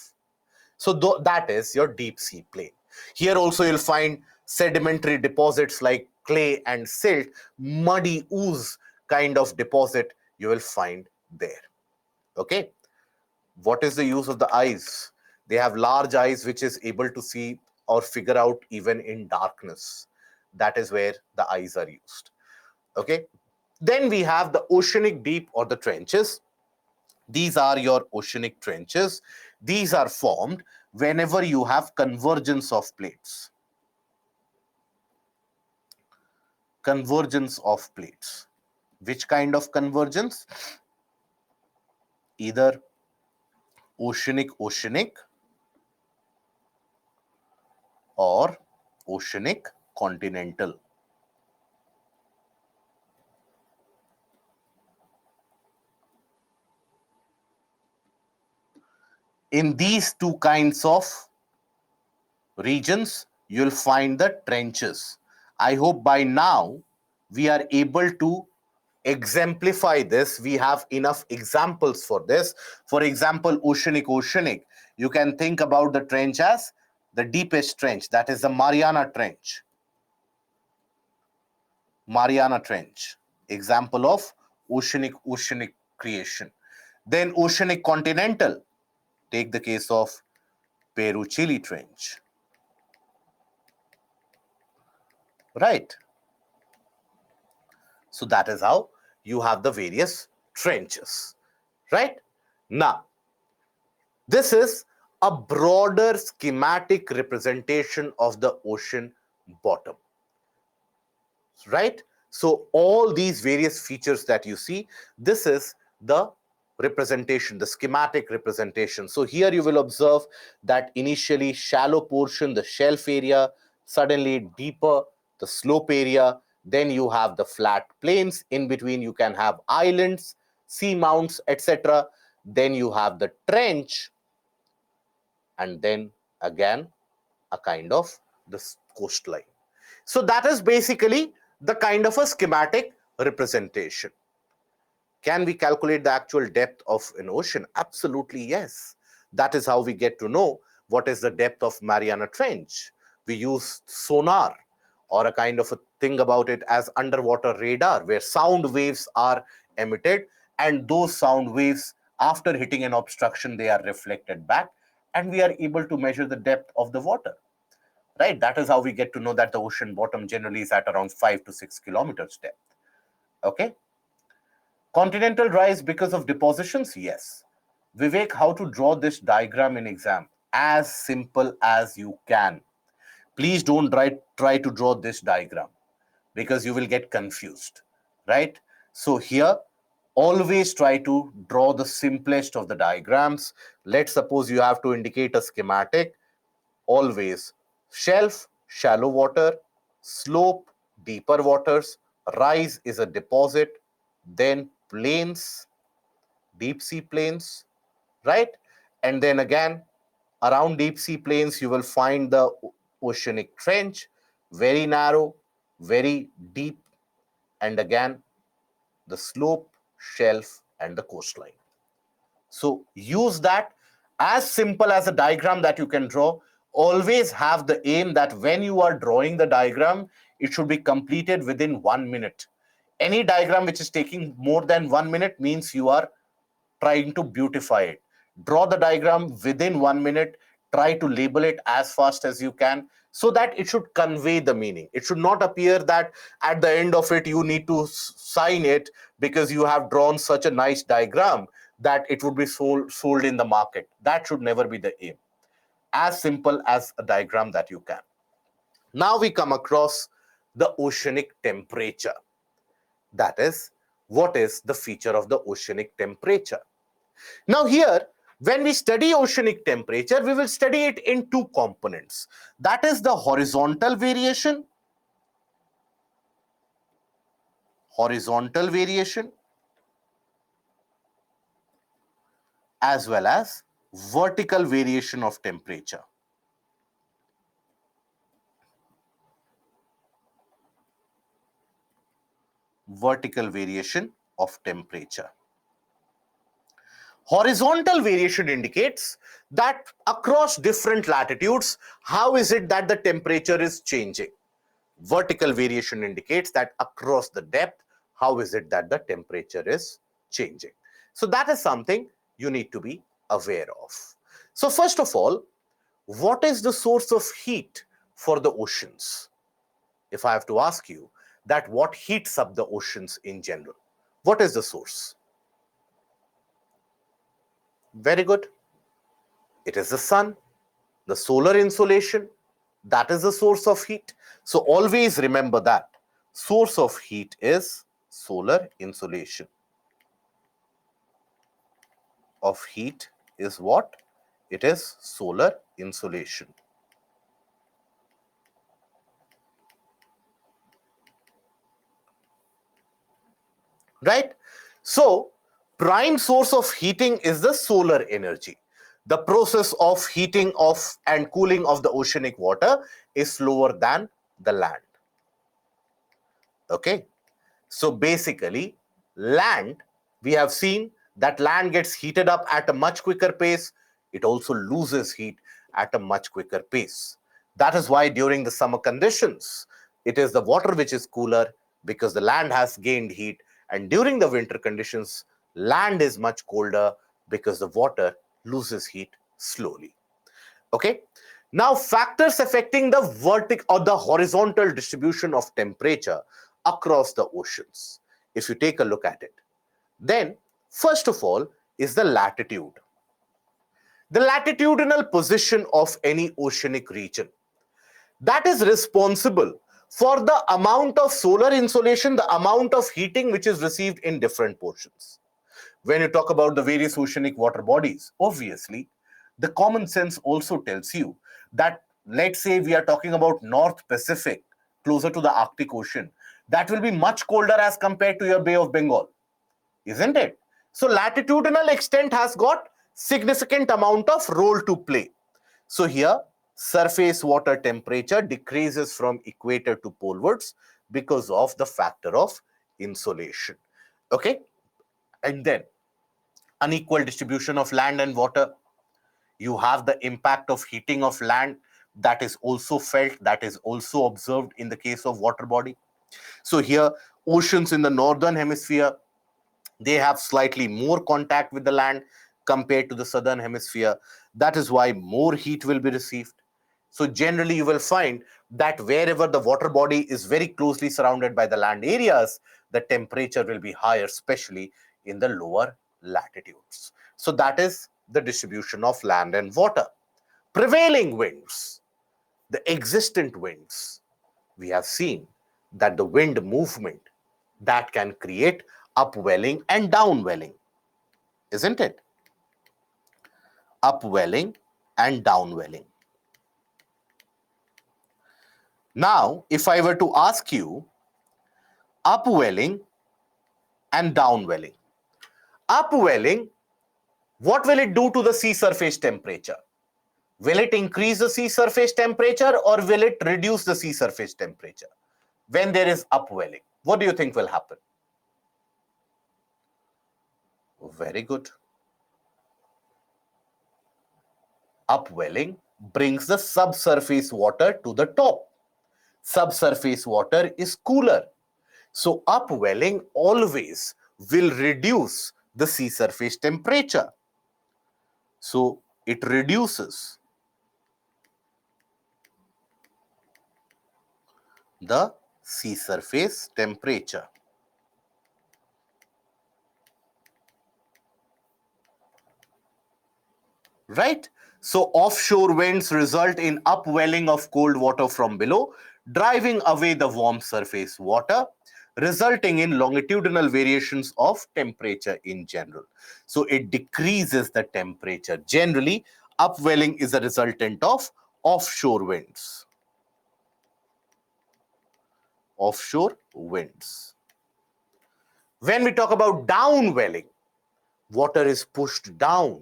So that is your deep sea plain. Here also you'll find sedimentary deposits like clay and silt, muddy ooze kind of deposit you will find there. Okay. What is the use of the eyes? They have large eyes which is able to see or figure out even in darkness. That is where the eyes are used. Okay. Then we have the oceanic deep or the trenches. These are your oceanic trenches. These are formed whenever you have convergence of plates. Convergence of plates. Which kind of convergence? Either oceanic or oceanic continental. In these two kinds of regions, you'll find the trenches. I hope by now we are able to exemplify this. We have enough examples for this. For example, oceanic, you can think about the trench as the deepest trench, that is the Mariana Trench. Mariana Trench, example of oceanic creation. Then oceanic continental, take the case of Peru-Chile Trench. Right. So that is how you have the various trenches. Right. Now, this is a broader schematic representation of the ocean bottom. Right. So all these various features that you see, this is the representation, the schematic representation. So here you will observe that initially shallow portion, the shelf area, suddenly deeper, the slope area, then you have the flat plains, in between you can have islands, sea mounts, etc. Then you have the trench, and then again a kind of the coastline. So that is basically the kind of a schematic representation. Can we calculate the actual depth of an ocean? Absolutely, yes. That is how we get to know what is the depth of Mariana Trench. We use sonar, or a kind of a thing about it as underwater radar, where sound waves are emitted, and those sound waves, after hitting an obstruction, they are reflected back, and we are able to measure the depth of the water. Right? That is how we get to know that the ocean bottom generally is at around 5 to 6 kilometers depth. Okay. Continental rise because of depositions? Yes. Vivek, how to draw this diagram in exam? As simple as you can. Please don't try to draw this diagram because you will get confused. Right? So here, always try to draw the simplest of the diagrams. Let's suppose you have to indicate a schematic. Always shelf, shallow water, slope, deeper waters, rise is a deposit, then plains, deep sea plains, right? And then again, around deep sea plains, you will find the oceanic trench, very narrow, very deep, and again, the slope, shelf, and the coastline. So use that as simple as a diagram that you can draw. Always have the aim that when you are drawing the diagram, it should be completed within 1 minute. Any diagram which is taking more than 1 minute means you are trying to beautify it. Draw the diagram within 1 minute. Try to label it as fast as you can so that it should convey the meaning. It should not appear that at the end of it you need to sign it because you have drawn such a nice diagram that it would be sold in the market. That should never be the aim. As simple as a diagram that you can. Now we come across the oceanic temperature. That is, what is the feature of the oceanic temperature? Now here, when we study oceanic temperature, we will study it in two components. That is the horizontal variation as well as vertical variation of temperature. Vertical variation of temperature. Horizontal variation indicates that across different latitudes, how is it that the temperature is changing? Vertical variation indicates that across the depth, how is it that the temperature is changing? So that is something you need to be aware of. So first of all, what is the source of heat for the oceans? If I have to ask you that what heats up the oceans in general, what is the source? Very good. It is the sun, the solar insolation. That is the source of heat. So always remember that source of heat is solar insolation. Of heat is what? It is solar insolation. Right? So prime source of heating is the solar energy. The process of heating of and cooling of the oceanic water is slower than the land. Okay. So basically, land, we have seen that land gets heated up at a much quicker pace. It also loses heat at a much quicker pace. That is why during the summer conditions, it is the water which is cooler because the land has gained heat. And during the winter conditions, land is much colder because the water loses heat slowly. Okay. Now, factors affecting the vertical or the horizontal distribution of temperature across the oceans. If you take a look at it, then first of all is the latitude. The latitudinal position of any oceanic region that is responsible for the amount of solar insolation, the amount of heating which is received in different portions. When you talk about the various oceanic water bodies, obviously, the common sense also tells you that, let's say we are talking about North Pacific, closer to the Arctic Ocean, that will be much colder as compared to your Bay of Bengal, isn't it? So latitudinal extent has got significant amount of role to play. So here, surface water temperature decreases from equator to polewards because of the factor of insolation. Okay, and then unequal distribution of land and water. You have the impact of heating of land that is also felt, that is also observed in the case of water body. So here, oceans in the northern hemisphere, they have slightly more contact with the land compared to the southern hemisphere. That is why more heat will be received. So generally, you will find that wherever the water body is very closely surrounded by the land areas, the temperature will be higher, especially in the lower latitudes. So that is the distribution of land and water. Prevailing winds, the existent winds, we have seen that the wind movement that can create upwelling and downwelling, isn't it? Upwelling and downwelling. Now, if I were to ask you upwelling and downwelling, upwelling, what will it do to the sea surface temperature? Will it increase the sea surface temperature or will it reduce the sea surface temperature? When there is upwelling, what do you think will happen? Very good. Upwelling brings the subsurface water to the top. Subsurface water is cooler. So upwelling always will reduce the sea surface temperature. So it reduces the sea surface temperature. Right? So offshore winds result in upwelling of cold water from below, driving away the warm surface water, resulting in longitudinal variations of temperature in general. So it decreases the temperature. Generally, upwelling is a resultant of offshore winds. Offshore winds. When we talk about downwelling, water is pushed down.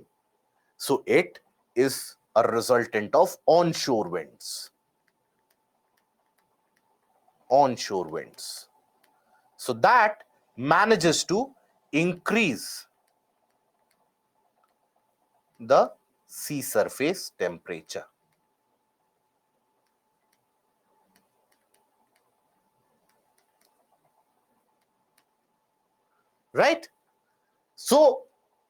So it is a resultant of onshore winds. Onshore winds. So that manages to increase the sea surface temperature. Right? So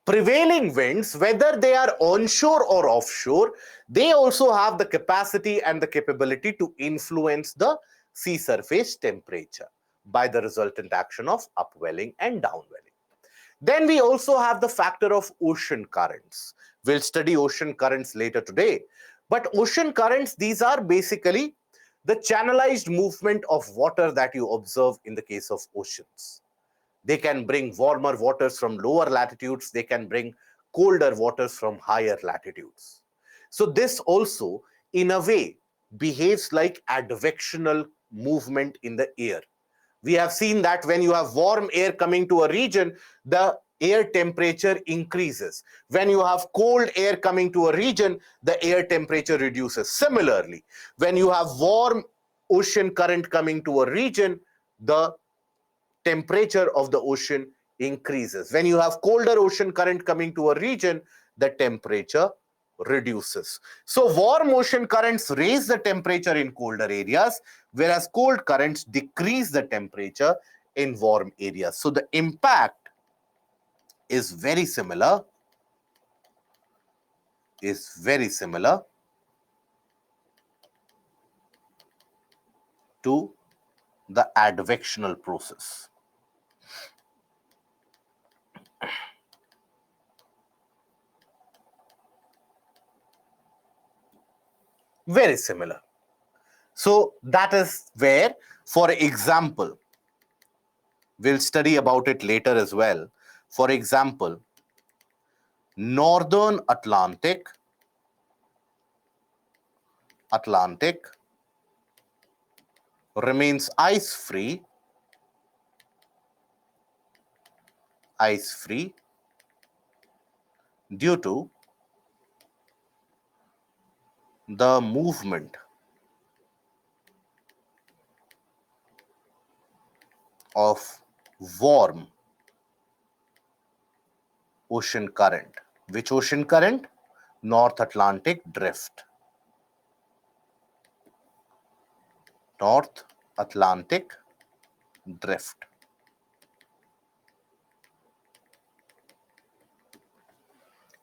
prevailing winds, whether they are onshore or offshore, they also have the capacity and the capability to influence the sea surface temperature by the resultant action of upwelling and downwelling. Then we also have the factor of ocean currents. We'll study ocean currents later today. But ocean currents, these are basically the channelized movement of water that you observe in the case of oceans. They can bring warmer waters from lower latitudes. They can bring colder waters from higher latitudes. So this also, in a way, behaves like advectional movement in the air. We have seen that when you have warm air coming to a region, the air temperature increases. When you have cold air coming to a region, the air temperature reduces. Similarly, when you have warm ocean current coming to a region, the temperature of the ocean increases. When you have colder ocean current coming to a region, the temperature reduces. So warm ocean currents raise the temperature in colder areas, whereas cold currents decrease the temperature in warm areas. So the impact is very similar, to the advectional process. Very similar. So that is where, for example, we'll study about it later as well. For example, northern Atlantic remains ice free due to the movement of warm ocean current. Which ocean current? North Atlantic drift. North Atlantic drift.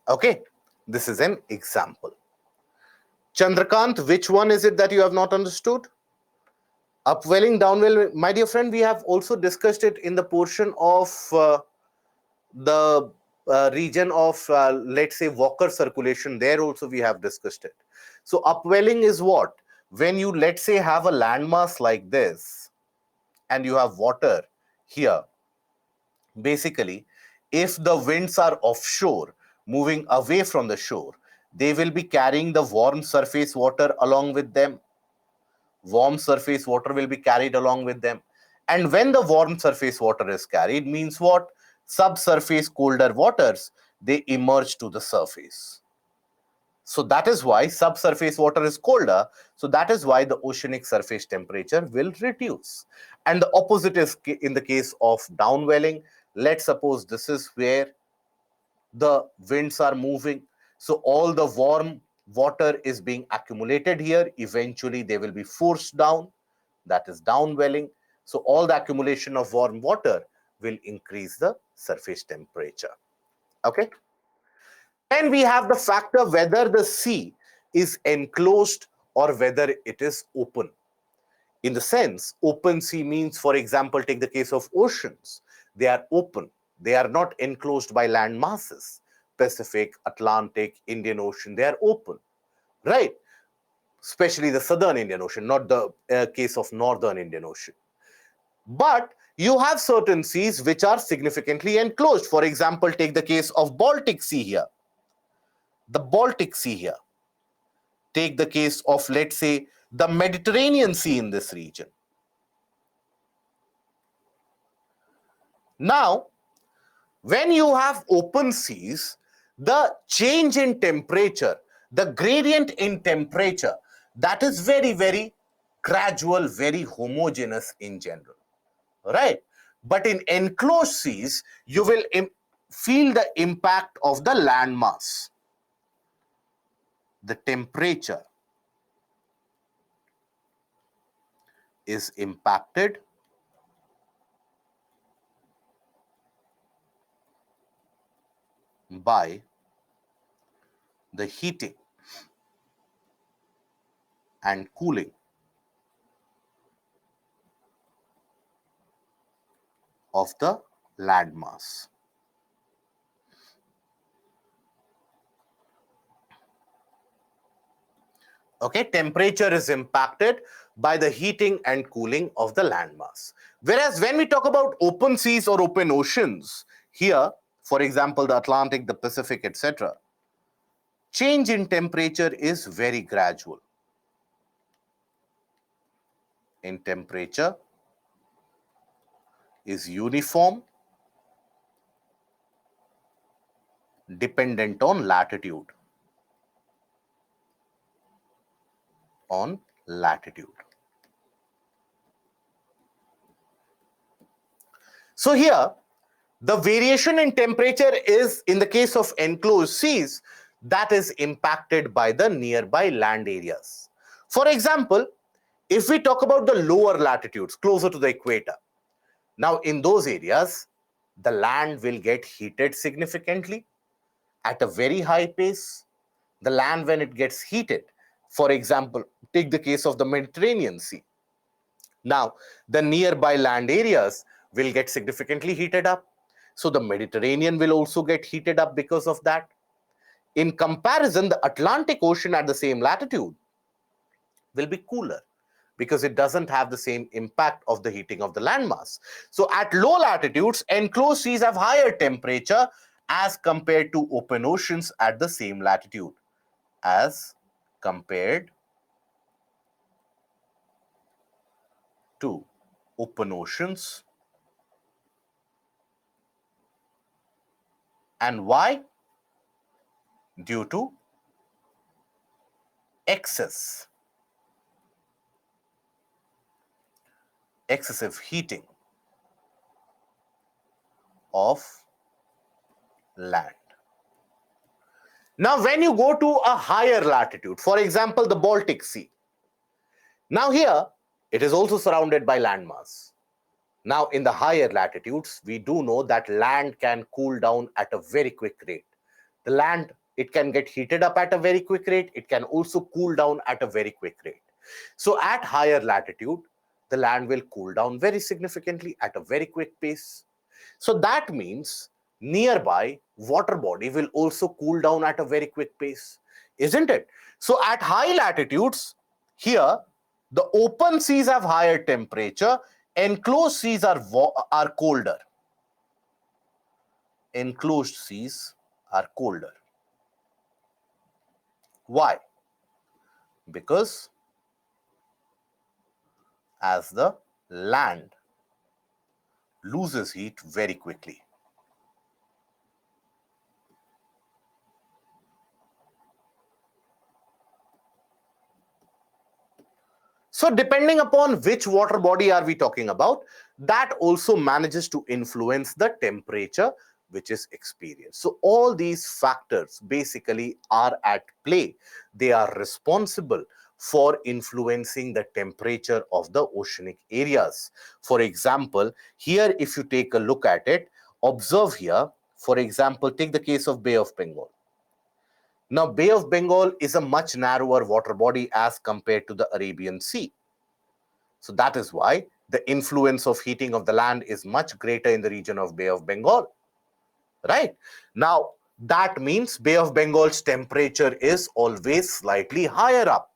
Okay, this is an example. Chandrakant, which one is it that you have not understood? Upwelling, downwelling. My dear friend, we have also discussed it in the portion of the region of, let's say, Walker circulation. There also we have discussed it. So upwelling is what? When you, let's say, have a landmass like this and you have water here. Basically, if the winds are offshore, moving away from the shore, they will be carrying the warm surface water along with them. Warm surface water will be carried along with them. And when the warm surface water is carried, means what? Subsurface colder waters, they emerge to the surface. So that is why subsurface water is colder. So that is why the oceanic surface temperature will reduce. And the opposite is in the case of downwelling. Let's suppose this is where the winds are moving. So all the warm water is being accumulated here. Eventually, they will be forced down. That is downwelling. So all the accumulation of warm water will increase the surface temperature. Okay. Then we have the factor whether the sea is enclosed or whether it is open. In the sense, open sea means, for example, take the case of oceans. They are open. They are not enclosed by land masses. Pacific, Atlantic, Indian Ocean, they are open, right? Especially the southern Indian Ocean, not the case of northern Indian Ocean. But you have certain seas which are significantly enclosed. For example, take the case of Baltic Sea here. The Baltic Sea here. Take the case of, let's say, the Mediterranean Sea in this region. Now, when you have open seas, the change in temperature, the gradient in temperature, that is very, very gradual, very homogeneous in general, right? But in enclosed seas, you will feel the impact of the land mass. The temperature is impacted by the heating and cooling of the land mass. Okay, temperature is impacted by the heating and cooling of the landmass. Whereas when we talk about open seas or open oceans, here, for example, the Atlantic, the Pacific, etc., change in temperature is very gradual. In temperature is uniform, dependent on latitude. On latitude. So here, the variation in temperature is, in the case of enclosed seas, that is impacted by the nearby land areas. For example, if we talk about the lower latitudes, closer to the equator, now in those areas, the land will get heated significantly at a very high pace. The land, when it gets heated, for example, take the case of the Mediterranean Sea. Now, the nearby land areas will get significantly heated up. So the Mediterranean will also get heated up because of that. In comparison, the Atlantic Ocean at the same latitude will be cooler because it doesn't have the same impact of the heating of the landmass. So at low latitudes, enclosed seas have higher temperature as compared to open oceans at the same latitude, as compared to open oceans. And why? Due to excessive heating of land. Now, when you go to a higher latitude, for example, the Baltic Sea, now here it is also surrounded by landmass. Now, in the higher latitudes, we do know that land can cool down at a very quick rate. The land, it can get heated up at a very quick rate. It can also cool down at a very quick rate. So at higher latitude, the land will cool down very significantly at a very quick pace. So that means nearby water body will also cool down at a very quick pace, isn't it? So at high latitudes, here, the open seas have higher temperature, enclosed seas are colder. Enclosed seas are colder. Why? Because as the land loses heat very quickly. So depending upon which water body are we talking about, that also manages to influence the temperature which is experienced. So all these factors basically are at play. They are responsible for influencing the temperature of the oceanic areas. For example, here if you take a look at it, observe here, for example, take the case of Bay of Bengal. Now, Bay of Bengal is a much narrower water body as compared to the Arabian Sea. So that is why the influence of heating of the land is much greater in the region of Bay of Bengal, right? Now, that means Bay of Bengal's temperature is always slightly higher up.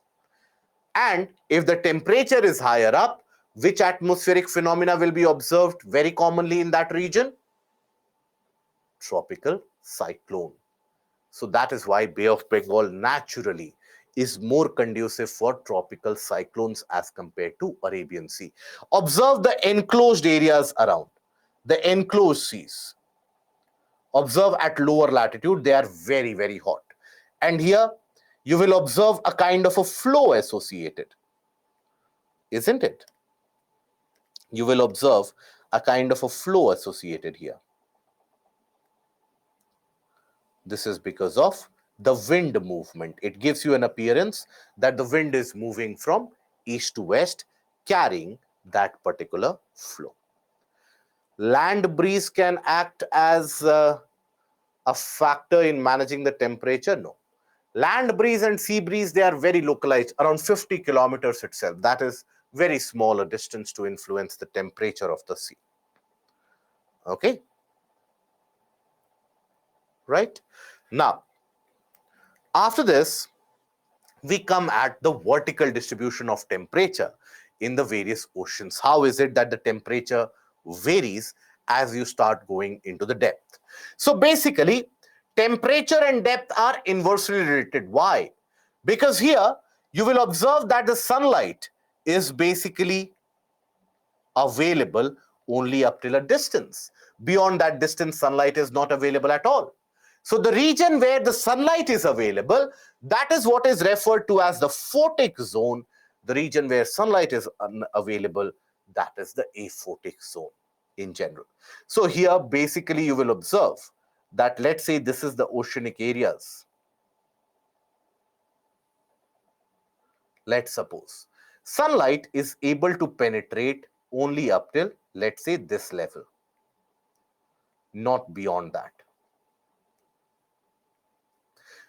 And if the temperature is higher up, which atmospheric phenomena will be observed very commonly in that region? Tropical cyclone. So that is why Bay of Bengal naturally is more conducive for tropical cyclones as compared to Arabian Sea. Observe the enclosed areas around, the enclosed seas. Observe at lower latitude, they are very, very hot. And here you will observe a kind of a flow associated, isn't it? You will observe a kind of a flow associated here. This is because of the wind movement. It gives you an appearance that the wind is moving from east to west, carrying that particular flow. Land breeze can act as a factor in managing the temperature? No. Land breeze and sea breeze, they are very localized, around 50 kilometers itself. That is very small a distance to influence the temperature of the sea. Okay? Right? Now, after this, we come at the vertical distribution of temperature in the various oceans. How is it that the temperature varies as you start going into the depth? So basically, temperature and depth are inversely related. Why? Because here you will observe that the sunlight is basically available only up till a distance. Beyond that distance, sunlight is not available at all. So the region where the sunlight is available, that is what is referred to as the photic zone. The region where sunlight is unavailable, that is the aphotic zone in general. So here, basically, you will observe that, let's say this is the oceanic areas. Let's suppose sunlight is able to penetrate only up till, let's say, this level, not beyond that.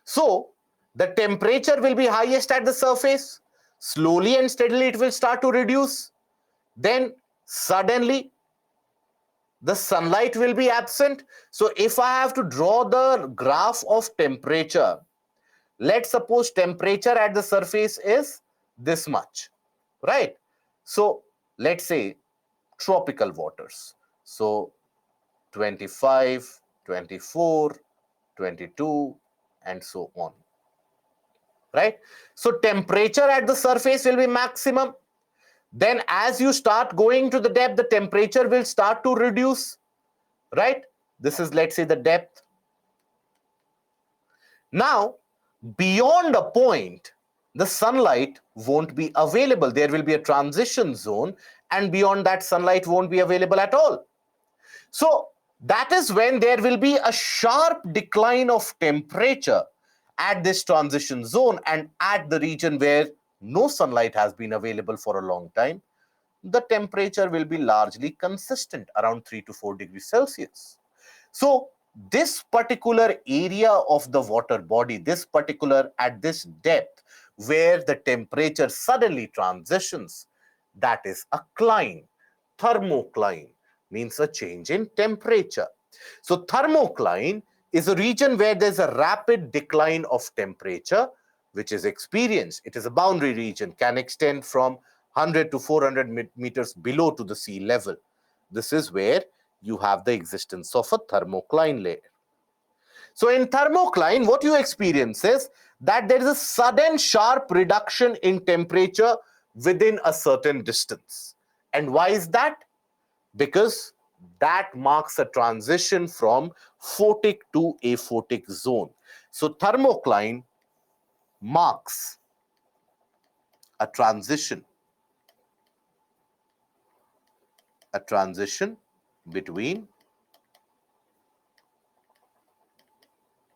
So the temperature will be highest at the surface. Slowly and steadily it will start to reduce. Then suddenly the sunlight will be absent. So if I have to draw the graph of temperature, let's suppose temperature at the surface is this much, right? So let's say tropical waters. So 25, 24, 22, and so on, right? So temperature at the surface will be maximum. Then as you start going to the depth, the temperature will start to reduce, right? This is, let's say, the depth. Now, beyond a point, the sunlight won't be available. There will be a transition zone, and beyond that, sunlight won't be available at all. So that is when there will be a sharp decline of temperature at this transition zone, and at the region where no sunlight has been available for a long time, the temperature will be largely consistent around 3 to 4 degrees Celsius. So this particular area of the water body, this particular at this depth where the temperature suddenly transitions, that is a cline. Thermocline means a change in temperature. So thermocline is a region where there's a rapid decline of temperature which is experienced. It is a boundary region, can extend from 100 to 400 meters below to the sea level. This is where you have the existence of a thermocline layer. So in thermocline, what you experience is that there is a sudden sharp reduction in temperature within a certain distance. And why is that? Because that marks a transition from photic to aphotic zone. So thermocline marks a transition between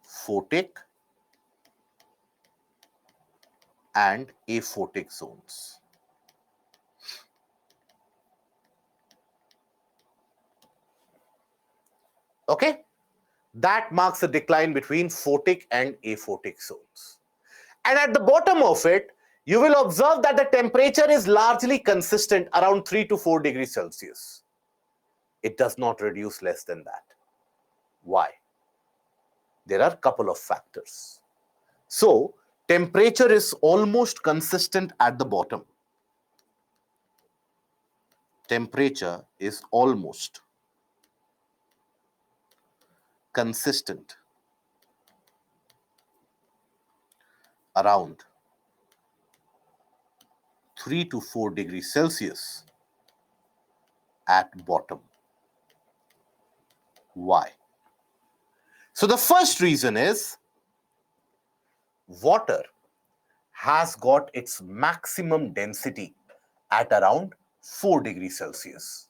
photic and aphotic zones. Okay? That marks a decline between photic and aphotic zones. And at the bottom of it, you will observe that the temperature is largely consistent around 3 to 4 degrees Celsius. It does not reduce less than that. Why? There are a couple of factors. So, temperature is almost consistent at the bottom. Temperature is almost consistent around 3 to 4 degrees Celsius at bottom. Why? So the first reason is water has got its maximum density at around 4 degrees Celsius.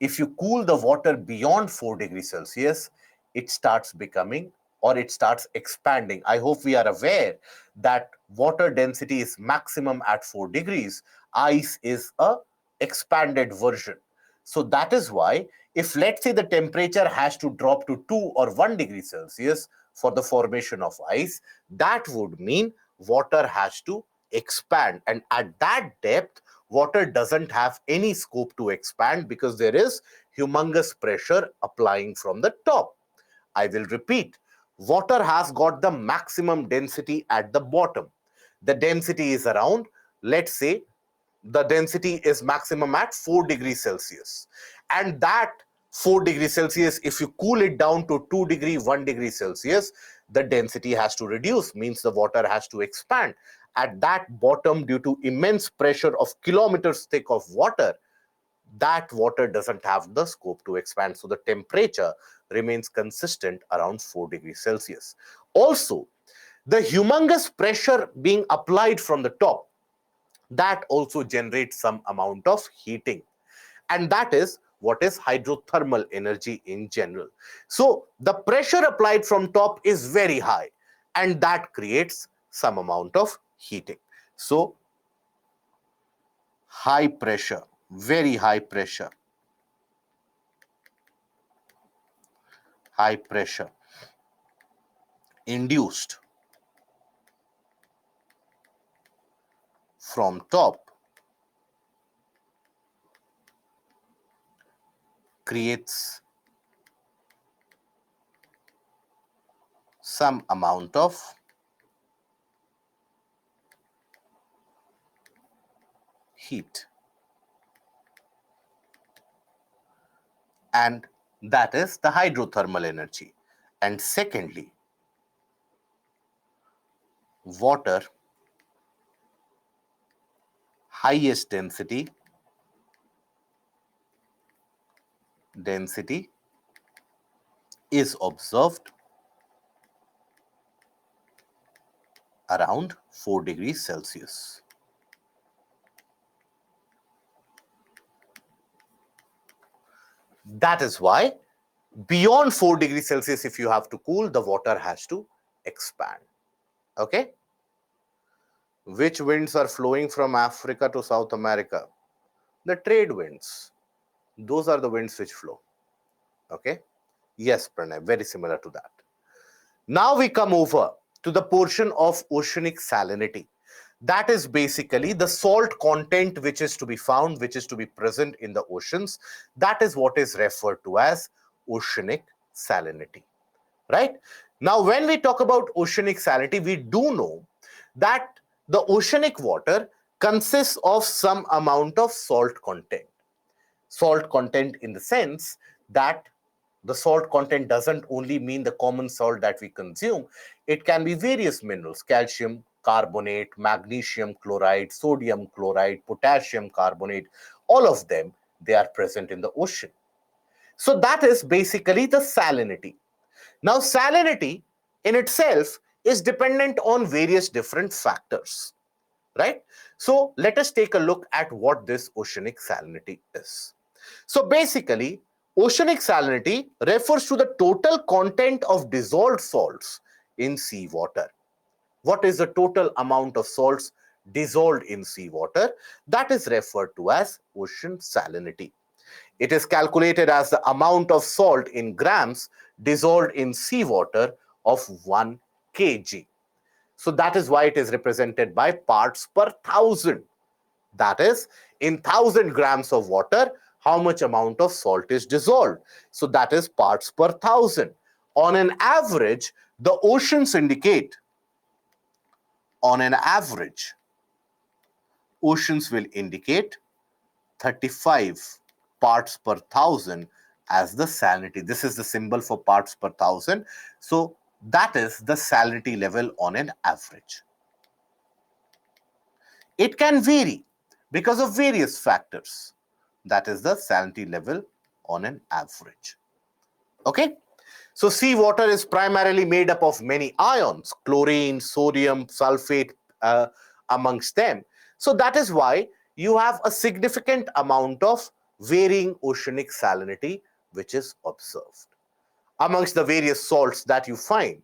If you cool the water beyond 4 degrees Celsius, it starts becoming or it starts expanding. I hope we are aware that water density is maximum at 4 degrees. Ice is a expanded version. So that is why if let's say the temperature has to drop to 2 or 1 degree Celsius for the formation of ice, that would mean water has to expand, and at that depth water doesn't have any scope to expand because there is humongous pressure applying from the top. I will repeat, water has got the maximum density at the bottom. The density is around, let's say, the density is maximum at 4 degrees Celsius. And that 4 degrees Celsius, if you cool it down to 2 degree, 1 degree Celsius, the density has to reduce, means the water has to expand. At that bottom, due to immense pressure of kilometers thick of water, that water doesn't have the scope to expand. So the temperature remains consistent around 4 degrees Celsius. Also, the humongous pressure being applied from the top, that also generates some amount of heating, and that is what is hydrothermal energy in general. So the pressure applied from top is very high, and that creates some amount of heating. So high pressure, very high pressure, high pressure induced from top creates some amount of heat, and that is the hydrothermal energy. And secondly, water highest density is observed around 4 degrees Celsius. That is why beyond 4 degrees Celsius, if you have to cool, the water has to expand. Okay? Which winds are flowing from Africa to South America? The trade winds. Those are the winds which flow. Okay? Yes, Pranay, very similar to that. Now we come over to the portion of oceanic salinity. That is basically the salt content which is to be found, which is to be present in the oceans. That is what is referred to as oceanic salinity. Right? Now, when we talk about oceanic salinity, we do know that the oceanic water consists of some amount of salt content. Salt content in the sense that the salt content doesn't only mean the common salt that we consume. It can be various minerals: calcium carbonate, magnesium chloride, sodium chloride, potassium carbonate. All of them, they are present in the ocean. So that is basically the salinity. Now, salinity in itself is dependent on various different factors, right? So let us take a look at what this oceanic salinity is. So basically, oceanic salinity refers to the total content of dissolved salts in seawater. What is the total amount of salts dissolved in seawater? That is referred to as ocean salinity. It is calculated as the amount of salt in grams dissolved in seawater of 1 kg. So that is why it is represented by parts per thousand. That is, in 1,000 grams of water, how much amount of salt is dissolved. So that is parts per thousand. On an average, the oceans indicate, on an average, oceans will indicate 35 parts per thousand as the salinity. This is the symbol for parts per thousand. So that is the salinity level on an average. It can vary because of various factors. That is the salinity level on an average. Okay? So seawater is primarily made up of many ions, chlorine, sodium, sulfate, amongst them. So that is why you have a significant amount of varying oceanic salinity which is observed. Amongst the various salts that you find,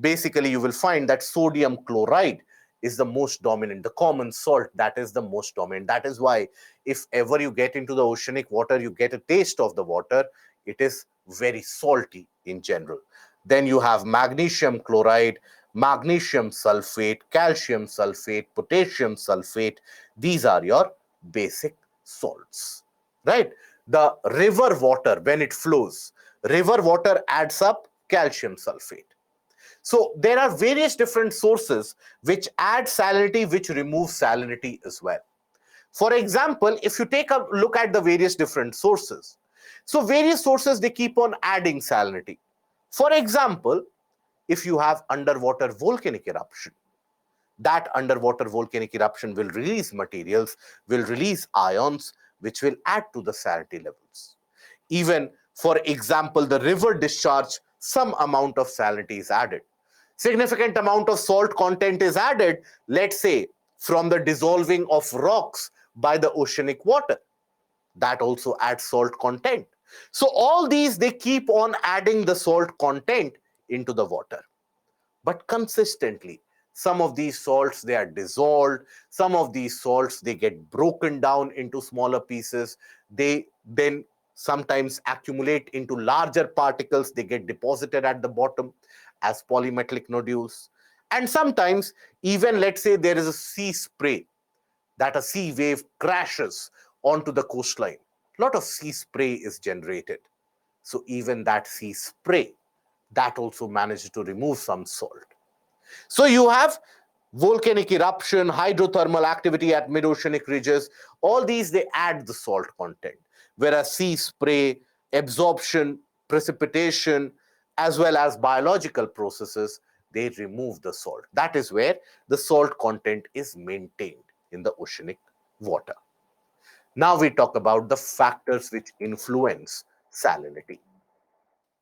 basically you will find that sodium chloride is the most dominant, the common salt that is the most dominant. That is why if ever you get into the oceanic water, you get a taste of the water, it is very salty in general. Then you have magnesium chloride, magnesium sulfate, calcium sulfate, potassium sulfate. These are your basic salts, right? The river water, when it flows, river water adds up calcium sulfate. So there are various different sources which add salinity, which remove salinity as well. For example, if you take a look at the various different sources, so various sources, they keep on adding salinity. For example, if you have underwater volcanic eruption, that underwater volcanic eruption will release materials, will release ions, which will add to the salinity levels. Even, for example, the river discharge, some amount of salinity is added. Significant amount of salt content is added, let's say, from the dissolving of rocks by the oceanic water. That also adds salt content. So all these, they keep on adding the salt content into the water, but consistently. Some of these salts, they are dissolved. Some of these salts, they get broken down into smaller pieces. They then sometimes accumulate into larger particles. They get deposited at the bottom as polymetallic nodules. And sometimes, even let's say there is a sea spray, that a sea wave crashes onto the coastline. A lot of sea spray is generated. So even that sea spray, that also manages to remove some salt. So you have volcanic eruption, hydrothermal activity at mid-oceanic ridges. All these, they add the salt content. Whereas sea spray, absorption, precipitation, as well as biological processes, they remove the salt. That is where the salt content is maintained in the oceanic water. Now we talk about the factors which influence salinity.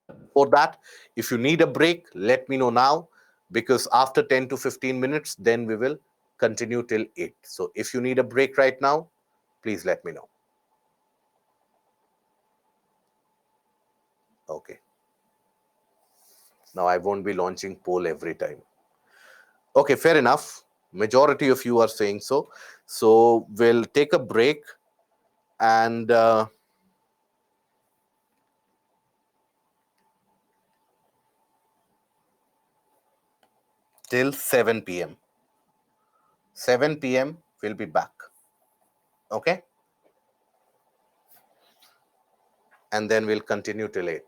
But before that, if you need a break, let me know now, because after 10 to 15 minutes, then we will continue till 8. So if you need a break right now, please let me know. Okay. Now I won't be launching poll every time. Okay, fair enough. Majority of you are saying so. So we'll take a break and till 7 p.m. 7 p.m. we'll be back. Okay? And then we'll continue till 8.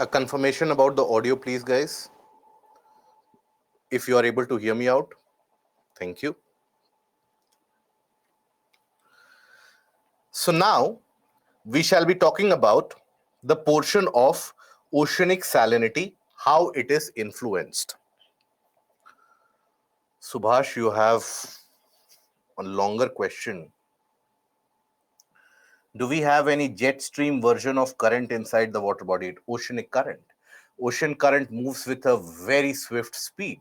A confirmation about the audio, please, guys. If you are able to hear me out, thank you. So now we shall be talking about the portion of oceanic salinity, how it is influenced. Subhash, you have a longer question. Do we have any jet stream version of current inside the water body? Oceanic current. Ocean current moves with a very swift speed.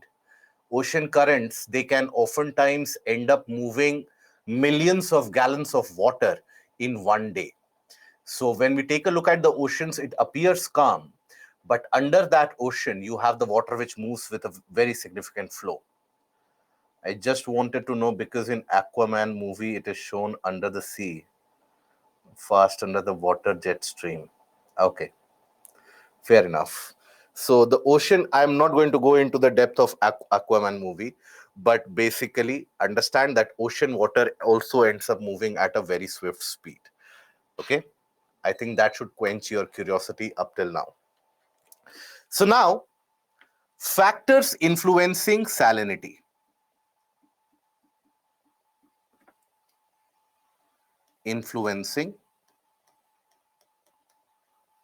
Ocean currents, they can oftentimes end up moving millions of gallons of water in one day. So when we take a look at the oceans, it appears calm, but under that ocean, you have the water which moves with a very significant flow. I just wanted to know because in Aquaman movie, it is shown under the sea, fast under the water jet stream. Okay, fair enough. So the ocean, I'm not going to go into the depth of Aquaman movie, but basically understand that ocean water also ends up moving at a very swift speed. Okay, I think that should quench your curiosity up till now. So now, factors influencing salinity. Influencing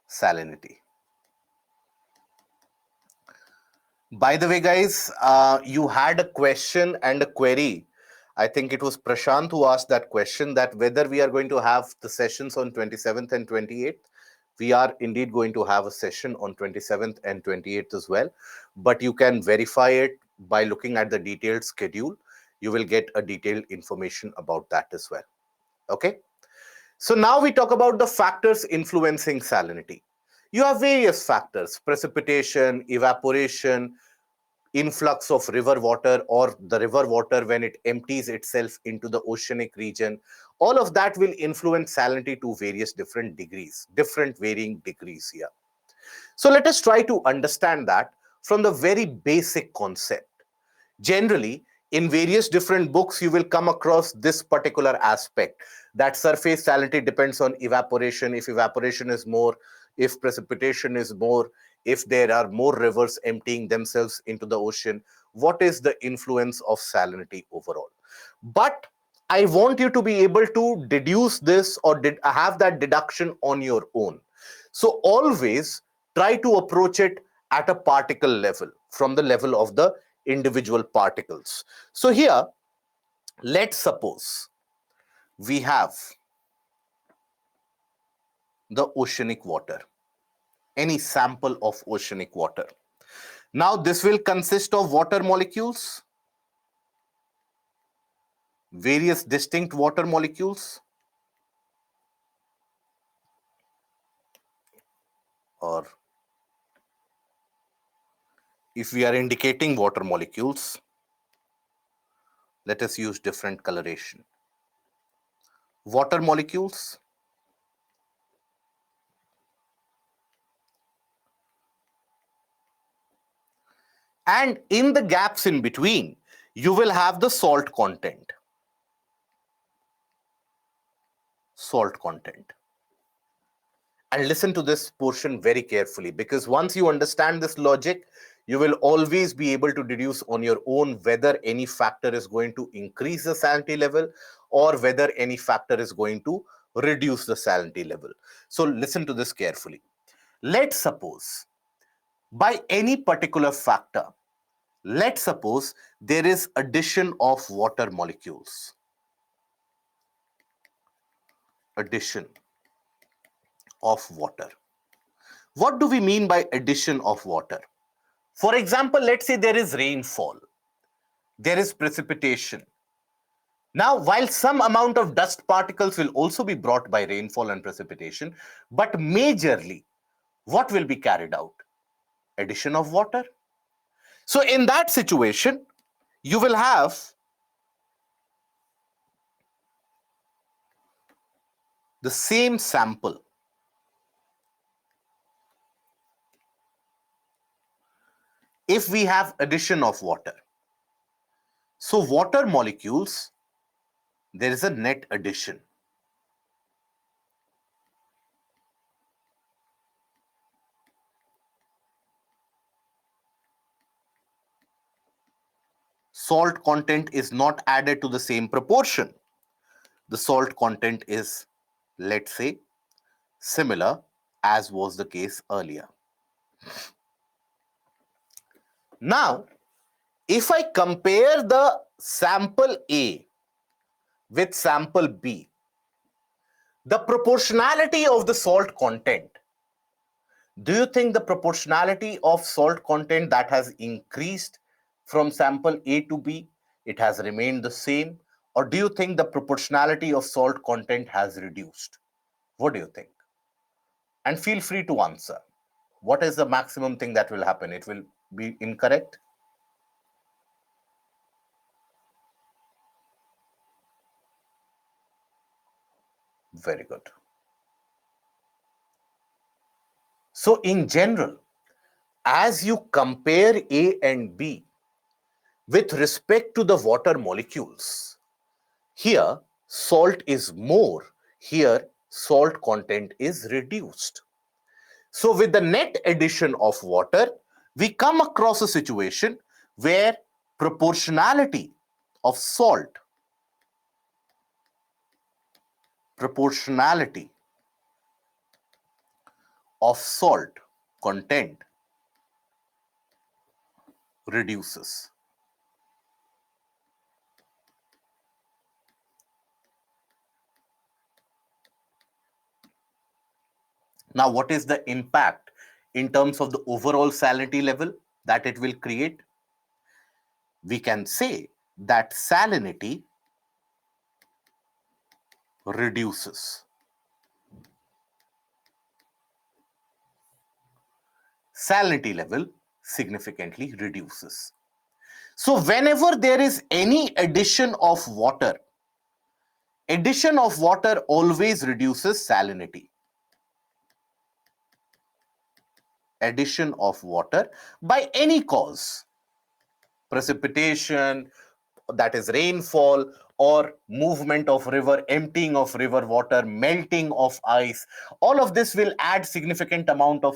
salinity. By the way, guys, you had a question and a query. I think it was Prashant who asked that question, that whether we are going to have the sessions on 27th and 28th. We are indeed going to have a session on 27th and 28th as well. But you can verify it by looking at the detailed schedule. You will get a detailed information about that as well. Okay. So now we talk about the factors influencing salinity. You have various factors: precipitation, evaporation, influx of river water, or the river water when it empties itself into the oceanic region. All of that will influence salinity to various different degrees, different varying degrees here. So let us try to understand that from the very basic concept. Generally, in various different books, you will come across this particular aspect, that surface salinity depends on evaporation. If evaporation is more, if precipitation is more, if there are more rivers emptying themselves into the ocean, what is the influence of salinity overall? But I want you to be able to deduce this, or have that deduction on your own. So always try to approach it at a particle level, from the level of the individual particles. So here, let's suppose we have the oceanic water, any sample of oceanic water. Now this will consist of water molecules, various distinct water molecules, or if we are indicating water molecules, let us use different coloration. Water molecules, and in the gaps in between, you will have the salt content. Salt content. And listen to this portion very carefully, because once you understand this logic, you will always be able to deduce on your own whether any factor is going to increase the salinity level or whether any factor is going to reduce the salinity level. So listen to this carefully. Let's suppose by any particular factor, let's suppose there is addition of water molecules. Addition of water. What do we mean by addition of water? For example, let's say there is rainfall, there is precipitation. Now, while some amount of dust particles will also be brought by rainfall and precipitation, but majorly, what will be carried out? Addition of water. So in that situation, you will have the same sample. If we have addition of water, so water molecules, there is a net addition. salt content is not added to the same proportion. The salt content is, let's say, similar as was the case earlier. Now, if I compare the sample A with sample B, the proportionality of the salt content, do you think the proportionality of salt content that has increased from sample A to B, it has remained the same? Or do you think the proportionality of salt content has reduced? What do you think? And feel free to answer. What is the maximum thing that will happen? It will be incorrect. Very good. So in general, as you compare A and B with respect to the water molecules, here salt is more, here salt content is reduced. So with the net addition of water, we come across a situation where proportionality of salt content reduces. Now, what is the impact in terms of the overall salinity level that it will create? We can say that salinity reduces. Salinity level significantly reduces. So whenever there is any addition of water always reduces salinity. Addition of water by any cause, precipitation, that is rainfall, or movement of river, emptying of river water, melting of ice, all of this will add significant amount of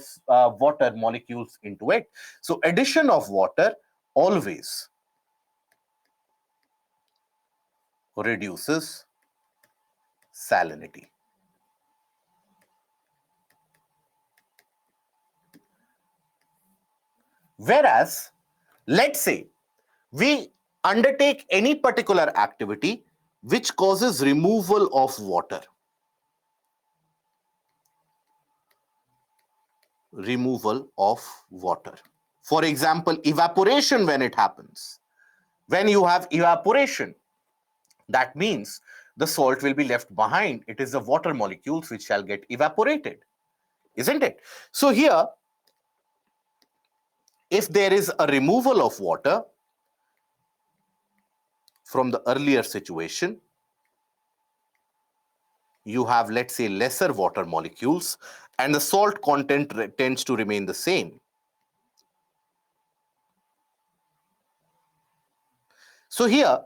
water molecules into it. So addition of water always reduces salinity. Whereas, let's say we undertake any particular activity which causes removal of water. Removal of water. For example, evaporation when it happens. When you have evaporation, that means the salt will be left behind. It is the water molecules which shall get evaporated, isn't it? So here, if there is a removal of water from the earlier situation, you have, let's say, lesser water molecules and the salt content tends to remain the same. So here,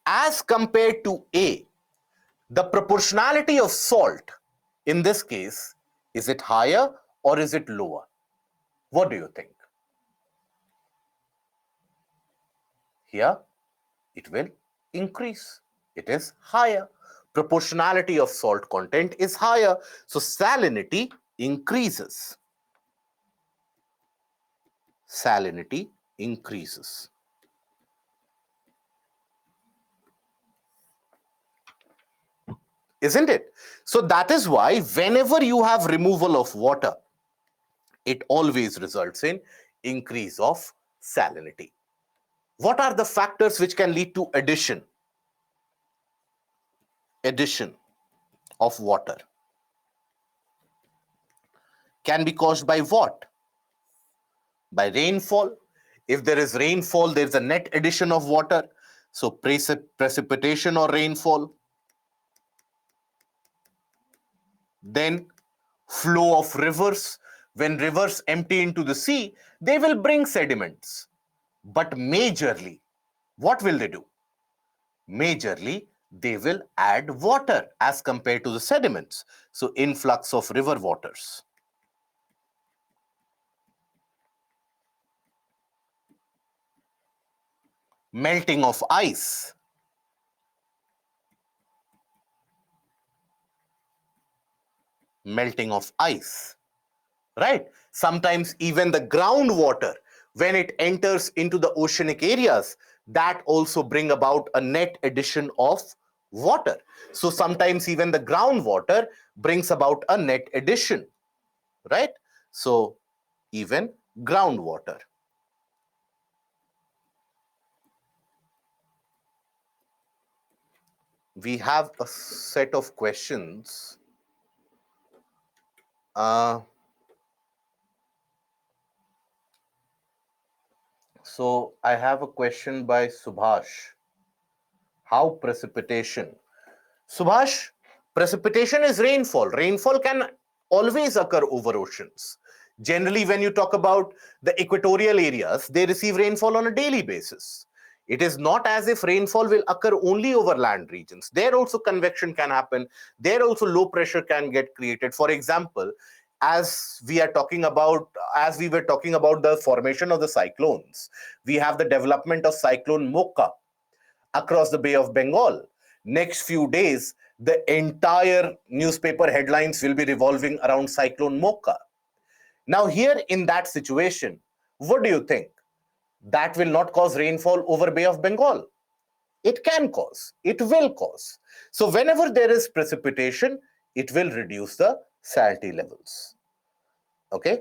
as compared to A, the proportionality of salt in this case, is it higher or is it lower? What do you think? Here, it will increase. It is higher. Proportionality of salt content is higher. So salinity increases. Salinity increases. Isn't it? So that is why whenever you have removal of water, it always results in increase of salinity. What are the factors which can lead to addition? Addition of water can be caused by what? By rainfall. If there is rainfall, there is a net addition of water. So precipitation or rainfall. Then flow of rivers. When rivers empty into the sea, they will bring sediments. But majorly, what will they do? Majorly, they will add water as compared to the sediments. So influx of river waters. melting of ice. Melting of ice, right? Sometimes even the groundwater, when it enters into the oceanic areas, that also bring about a net addition of water. So sometimes even the groundwater brings about a net addition, right? So even groundwater. We have a set of questions. So I have a question by Subhash. How precipitation? Subhash, precipitation is rainfall. Rainfall can always occur over oceans. Generally, when you talk about the equatorial areas, they receive rainfall on a daily basis. It is not as if rainfall will occur only over land regions. There also convection can happen. There also low pressure can get created. For example, as we were talking about the formation of the cyclones, we have the development of cyclone Mocha across the Bay of Bengal. Next few days, the entire newspaper headlines will be revolving around Cyclone Mocha. Now, here in that situation, what do you think? That will not cause rainfall over Bay of Bengal. It can cause, it will cause. So, whenever there is precipitation, it will reduce the salinity levels. Okay.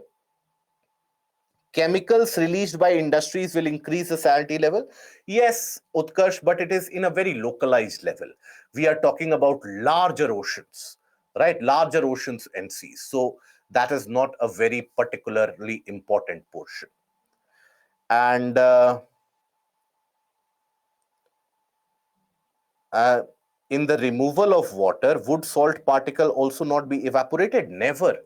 Chemicals released by industries will increase the salinity level. Yes, Utkarsh, but it is in a very localized level. We are talking about larger oceans, right? Larger oceans and seas. So that is not a very particularly important portion. And uh, in the removal of water, would salt particle also not be evaporated? Never.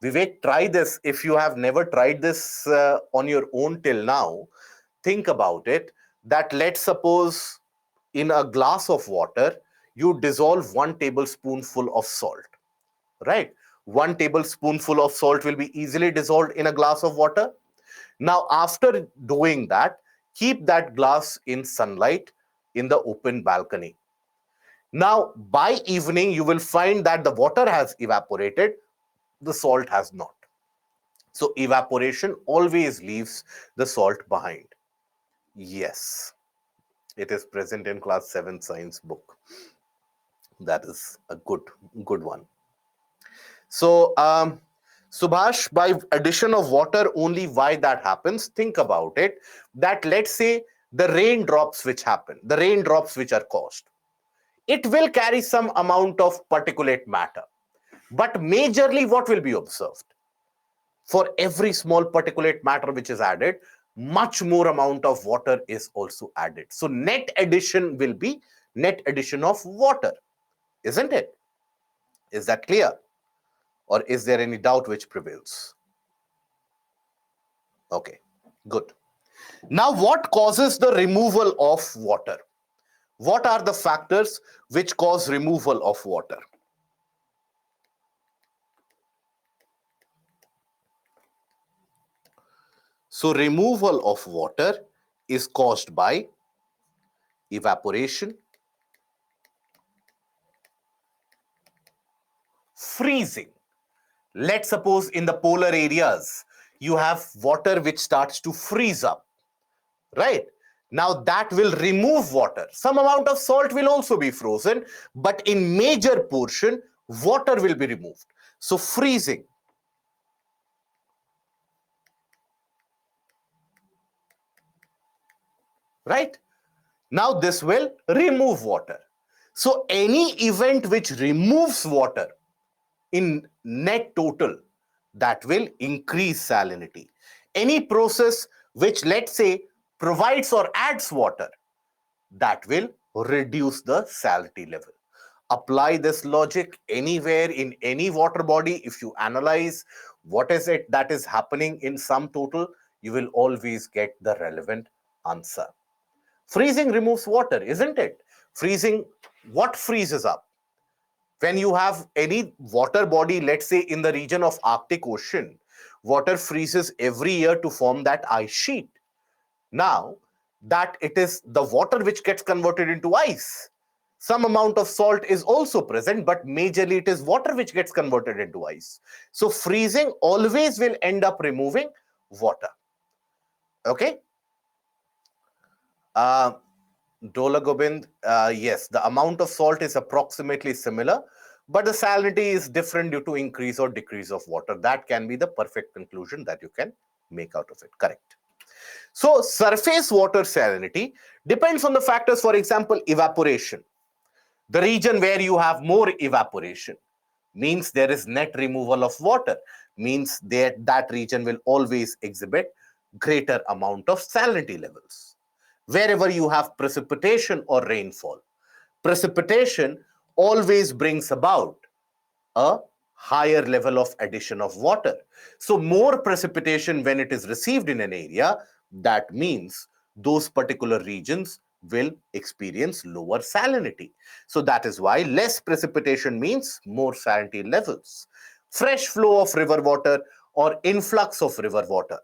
Vivek, try this. If you have never tried this on your own till now, think about it, that let's suppose in a glass of water, you dissolve 1 tablespoonful of salt, right? 1 tablespoonful of salt will be easily dissolved in a glass of water. Now, after doing that, keep that glass in sunlight in the open balcony. Now, by evening, you will find that the water has evaporated, the salt has not. So evaporation always leaves the salt behind. Yes, it is present in class 7 science book. That is a good one. So Subhash, by addition of water only, why that happens? Think about it. That let's say the raindrops which happen, the raindrops which are caused, it will carry some amount of particulate matter. But majorly, what will be observed? For every small particulate matter which is added, much more amount of water is also added. So net addition will be net addition of water, isn't it? Is that clear? Or is there any doubt which prevails? Okay, good. Now, what causes the removal of water? What are the factors which cause removal of water? So, removal of water is caused by evaporation, freezing. Let's suppose in the polar areas, you have water which starts to freeze up, right? Now that will remove water. Some amount of salt will also be frozen, but in major portion, water will be removed. So freezing. Right? Now this will remove water. So any event which removes water in net total, that will increase salinity. Any process which, let's say, provides or adds water, that will reduce the salinity level. Apply this logic anywhere in any water body. If you analyze what is it that is happening in sum total, you will always get the relevant answer. Freezing removes water, isn't it? Freezing, what freezes up? When you have any water body, let's say in the region of Arctic Ocean, water freezes every year to form that ice sheet. Now, that it is the water which gets converted into ice. Some amount of salt is also present, but majorly it is water which gets converted into ice. So freezing always will end up removing water. Okay. Dola Gobind, yes, the amount of salt is approximately similar, but the salinity is different due to increase or decrease of water. That can be the perfect conclusion that you can make out of it. Correct. So surface water salinity depends on the factors, for example, evaporation. The region where you have more evaporation means there is net removal of water, means that region will always exhibit greater amount of salinity levels. Wherever you have precipitation or rainfall, precipitation always brings about a higher level of addition of water. So more precipitation when it is received in an area, that means those particular regions will experience lower salinity. So that is why less precipitation means more salinity levels. Fresh flow of river water or influx of river water.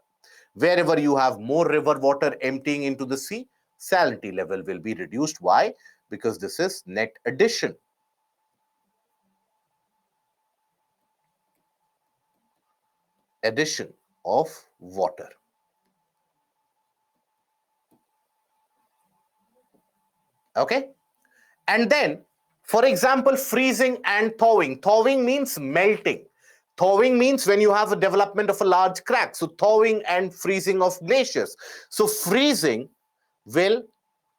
Wherever you have more river water emptying into the sea, salinity level will be reduced. Why? Because this is net addition. Addition of water. Okay. And then, for example, freezing and thawing. Thawing means melting. Thawing means when you have a development of a large crack. So thawing and freezing of glaciers. So freezing will,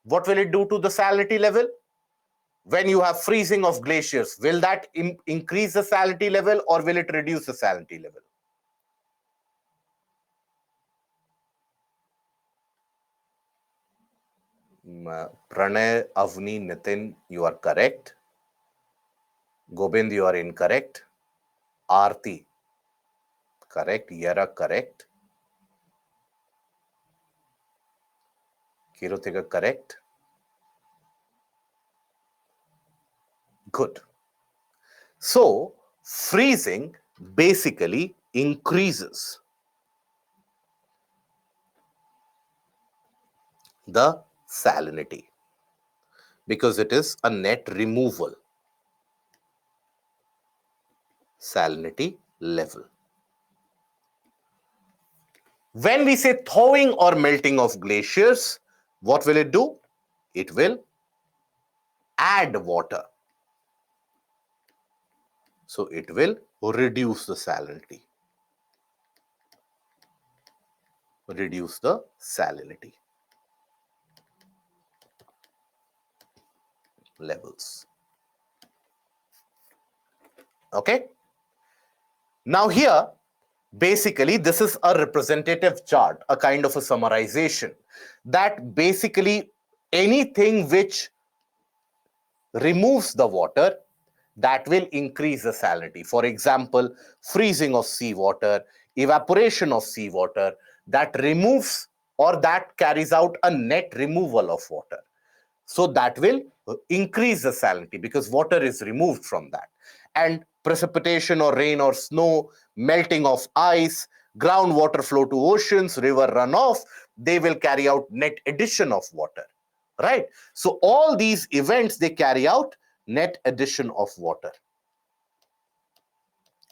what will it do to the salinity level? When you have freezing of glaciers, will that increase the salinity level or will it reduce the salinity level? Pranay, Avni, Nitin, you are correct. Gobind, you are incorrect. Aarti, correct. Yara, correct. Kirutika, correct. Good. So, freezing basically increases the salinity because it is a net removal salinity level. When we say thawing or melting of glaciers, what will it do? It will add water. So it will reduce the salinity. Reduce the salinity levels. Okay. Now here, basically, this is a representative chart, a kind of a summarization that basically anything which removes the water, that will increase the salinity. For example, freezing of seawater, evaporation of seawater, that removes or that carries out a net removal of water. So that will increase the salinity because water is removed from that. And precipitation or rain or snow, melting of ice, groundwater flow to oceans, river runoff, they will carry out net addition of water, right? So all these events, they carry out net addition of water.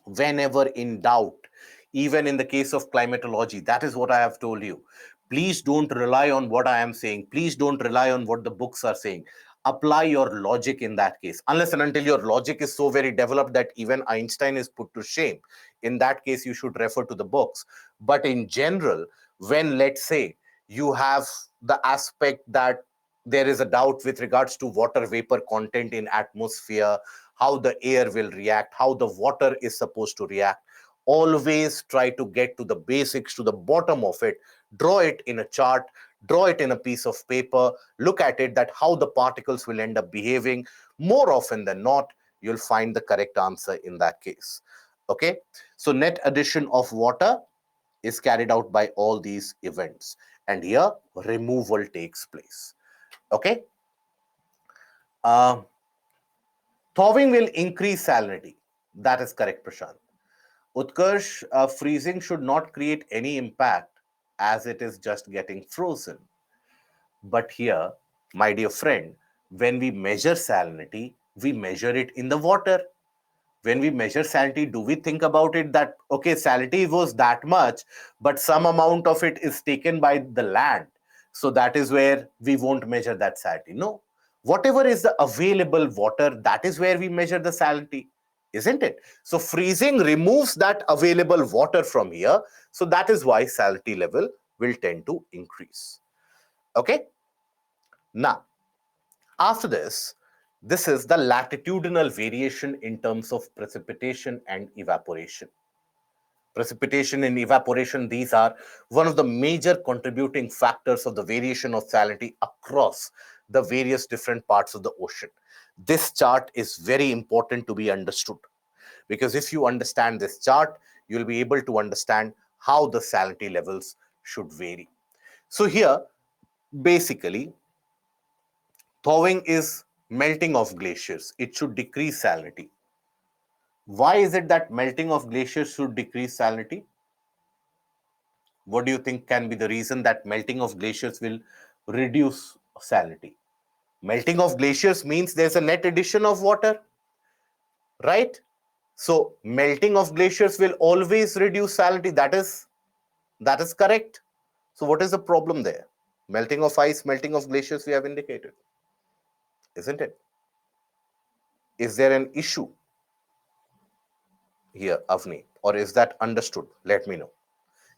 Whenever in doubt, even in the case of climatology, that is what I have told you. Please don't rely on what I am saying. Please don't rely on what the books are saying. Apply your logic in that case, unless and until your logic is so very developed that even Einstein is put to shame. In that case, you should refer to the books. But in general, when, let's say, you have the aspect that there is a doubt with regards to water vapor content in atmosphere, how the air will react, how the water is supposed to react, always try to get to the basics, to the bottom of it. Draw it in a chart, draw it in a piece of paper, look at it, that how the particles will end up behaving. More often than not, you'll find the correct answer in that case. Okay, so net addition of water is carried out by all these events, and here removal takes place. Okay. uh, Thawing will increase salinity. That is correct, Prashant. Utkarsh, freezing should not create any impact as it is just getting frozen. But here, my dear friend, when we measure salinity, we measure it in the water. When we measure salinity, do we think about it that, okay, salinity was that much, but some amount of it is taken by the land? So that is where we won't measure that salinity. No. Whatever is the available water, that is where we measure the salinity, isn't it? So freezing removes that available water from here. So that is why salinity level will tend to increase. Okay. Now, after this, this is the latitudinal variation in terms of precipitation and evaporation. Precipitation and evaporation, these are one of the major contributing factors of the variation of salinity across the various different parts of the ocean. This chart is very important to be understood, because if you understand this chart, you'll be able to understand how the salinity levels should vary. So here, basically, thawing is melting of glaciers. It should decrease salinity. Why is it that melting of glaciers should decrease salinity? What do you think can be the reason that melting of glaciers will reduce salinity? Melting of glaciers means there's a net addition of water, right? So melting of glaciers will always reduce salinity. That is correct. So what is the problem there? Melting of ice, melting of glaciers, we have indicated, isn't it? Is there an issue here, Avni, or is that understood? Let me know.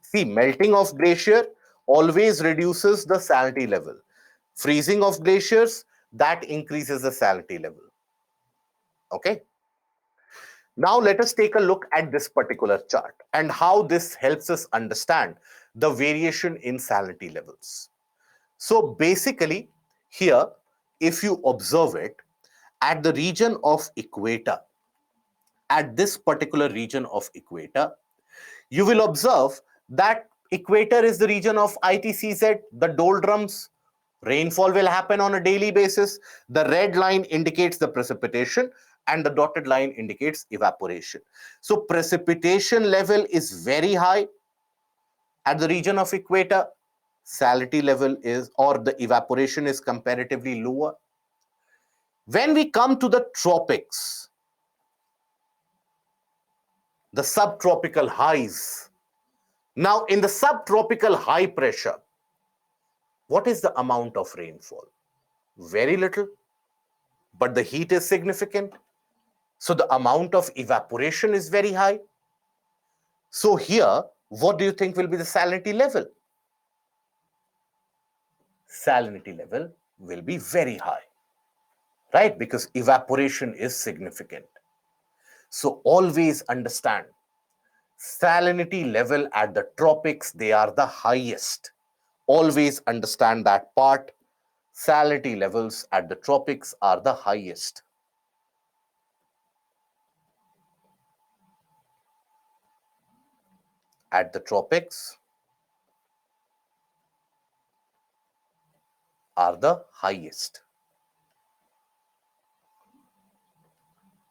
See, melting of glacier always reduces the salinity level. Freezing of glaciers, that increases the salinity level. Okay. Now let us take a look at this particular chart and how this helps us understand the variation in salinity levels. So basically, here, if you observe it, at the region of equator, at this particular region of equator, you will observe that equator is the region of ITCZ, the doldrums. Rainfall will happen on a daily basis. The red line indicates the precipitation and the dotted line indicates evaporation. So precipitation level is very high at the region of equator. Salinity level is, or the evaporation is comparatively lower. When we come to the tropics, the subtropical highs. Now, in the subtropical high pressure, what is the amount of rainfall? Very little, but the heat is significant. So the amount of evaporation is very high. So here, what do you think will be the salinity level? Salinity level will be very high, right? Because evaporation is significant. So always understand, salinity level at the tropics, they are the highest. Always understand that part. Salinity levels at the tropics are the highest. At the tropics are the highest.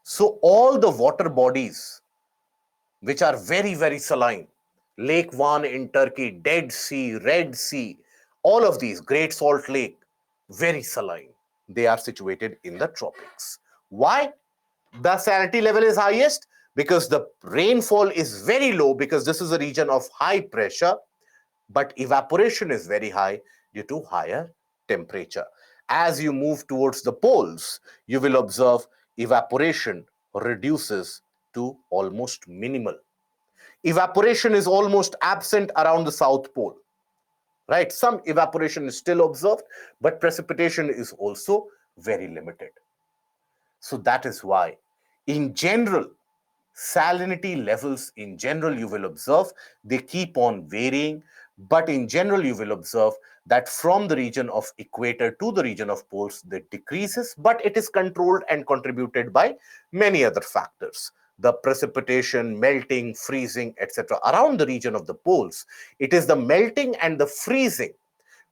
So all the water bodies which are very, very saline, Lake Van in Turkey, Dead Sea, Red Sea, all of these, Great Salt Lake, very saline. They are situated in the tropics. Why? The salinity level is highest because the rainfall is very low, because this is a region of high pressure, but evaporation is very high due to higher temperature. As you move towards the poles, you will observe evaporation reduces to almost minimal. Evaporation is almost absent around the South Pole, right? Some evaporation is still observed, but precipitation is also very limited. So that is why, in general, salinity levels in general, you will observe they keep on varying, but in general you will observe that from the region of equator to the region of poles, that decreases, but it is controlled and contributed by many other factors: the precipitation, melting, freezing, etc. Around the region of the poles, it is the melting and the freezing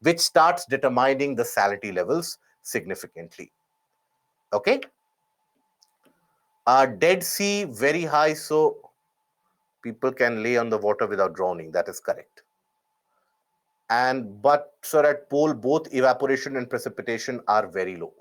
which starts determining the salinity levels significantly. Okay. Dead Sea very high, so people can lay on the water without drowning. That is correct. And but sir, at pole both evaporation and precipitation are very low.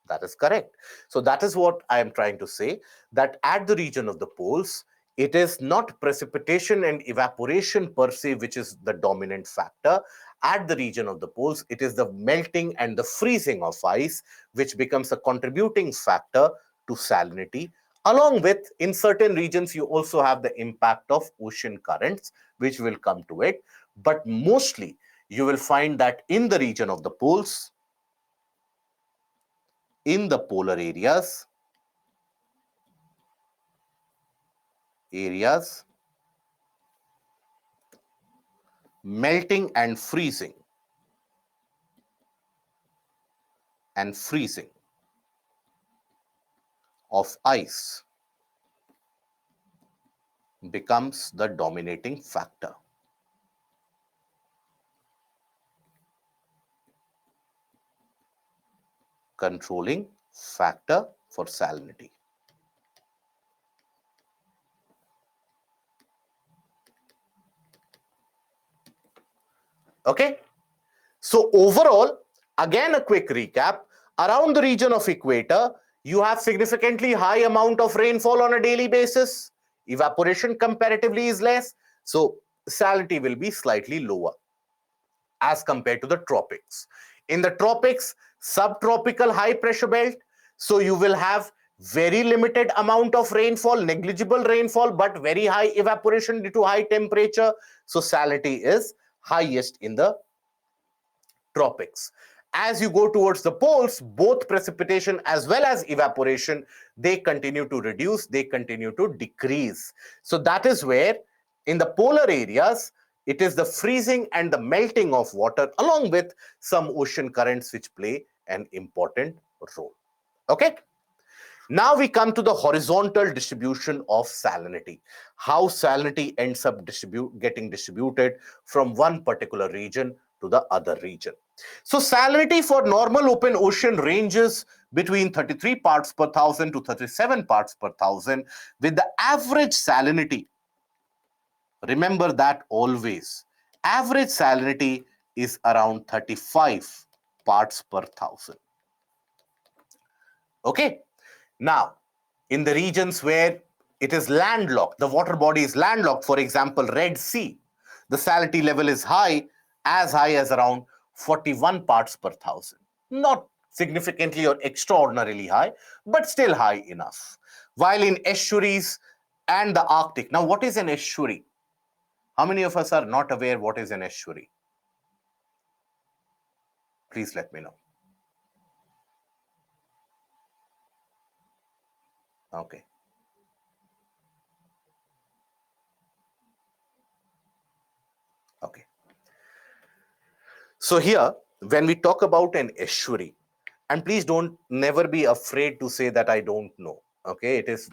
That is correct. So that is what I am trying to say, that at the region of the poles, it is not precipitation and evaporation per se which is the dominant factor. At the region of the poles, it is the melting and the freezing of ice which becomes a contributing factor to salinity. Along with, in certain regions, you also have the impact of ocean currents, which will come to it. But mostly, you will find that in the region of the poles, in the polar areas, melting and freezing of ice becomes the dominating factor, controlling factor for salinity. Okay, so overall, again a quick recap. Around the region of equator, you have significantly high amount of rainfall on a daily basis. Evaporation comparatively is less, so salinity will be slightly lower as compared to the tropics. In the tropics, subtropical high pressure belt, so you will have very limited amount of rainfall, negligible rainfall, but very high evaporation due to high temperature. So salinity is highest in the tropics. As you go towards the poles, both precipitation as well as evaporation, they continue to reduce, they continue to decrease. So that is where in the polar areas, it is the freezing and the melting of water along with some ocean currents which play an important role. Okay. Now we come to the horizontal distribution of salinity. How salinity ends up getting distributed from one particular region to the other region. So salinity for normal open ocean ranges between 33 parts per thousand to 37 parts per thousand, with the average salinity, remember that always, average salinity is around 35 parts per thousand. Okay. Now, in the regions where it is landlocked, the water body is landlocked, for example, Red Sea, the salinity level is high as around 41 parts per thousand. Not significantly or extraordinarily high, but still high enough. While in estuaries and the Arctic, now what is an estuary? How many of us are not aware what is an estuary? Please let me know. Okay. Okay. So here, when we talk about an estuary, and please don't never be afraid to say that I don't know. Okay, it is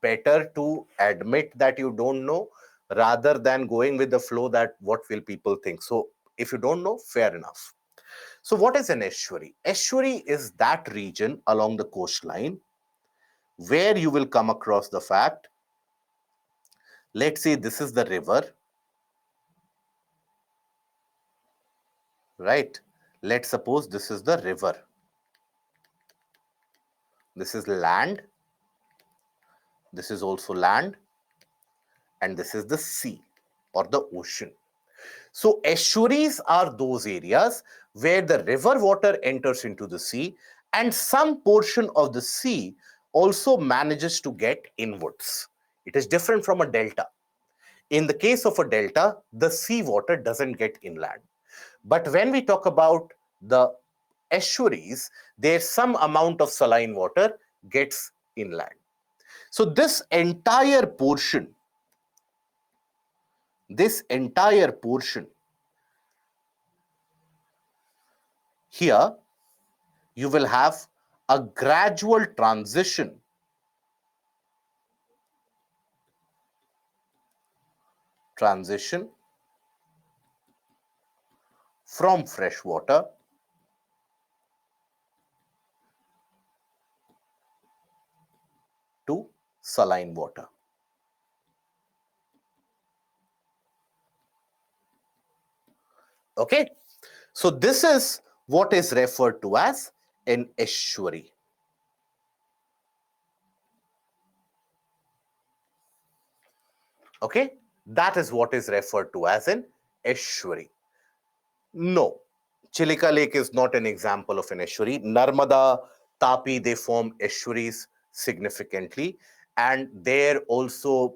better to admit that you don't know rather than going with the flow that what will people think. So if you don't know, fair enough. So what is an estuary? Estuary is that region along the coastline where you will come across the fact, let's say this is the river, right? Let's suppose this is the river. This is land. This is also land. And this is the sea or the ocean. So estuaries are those areas where the river water enters into the sea and some portion of the sea also manages to get inwards. It is different from a delta. In the case of a delta, the sea water doesn't get inland. But when we talk about the estuaries, there's some amount of saline water gets inland. So this entire portion here, you will have a gradual transition from fresh water to saline water. Okay, so this is what is referred to as an estuary. Okay, that is what is referred to as an estuary. No, Chilika Lake is not an example of an estuary. Narmada, Tapi, they form estuaries significantly. And there also,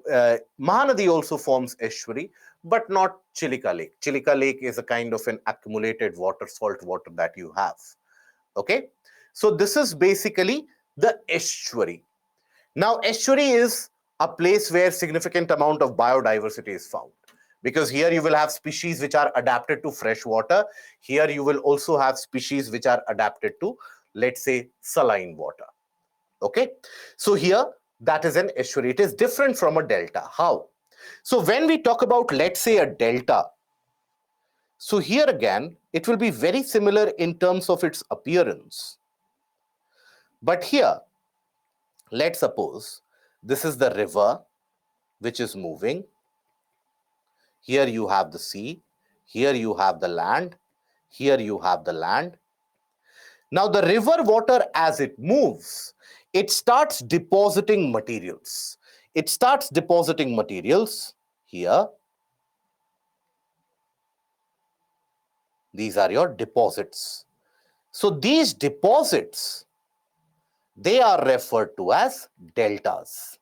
Mahanadi also forms estuary, but not Chilika Lake. Chilika Lake is a kind of an accumulated water, salt water that you have. Okay, so this is basically the estuary. Now, estuary is a place where significant amount of biodiversity is found, because here you will have species which are adapted to fresh water. Here you will also have species which are adapted to, let's say, saline water. Okay, so here that is an estuary. It is different from a delta. How? So when we talk about, let's say, a delta, so here again it will be very similar in terms of its appearance. But here, let's suppose this is the river which is moving. Here you have the sea, here you have the land, here you have the land. Now the river water, as it moves, it starts depositing materials. It starts depositing materials here. These are your deposits. So these deposits, they are referred to as deltas.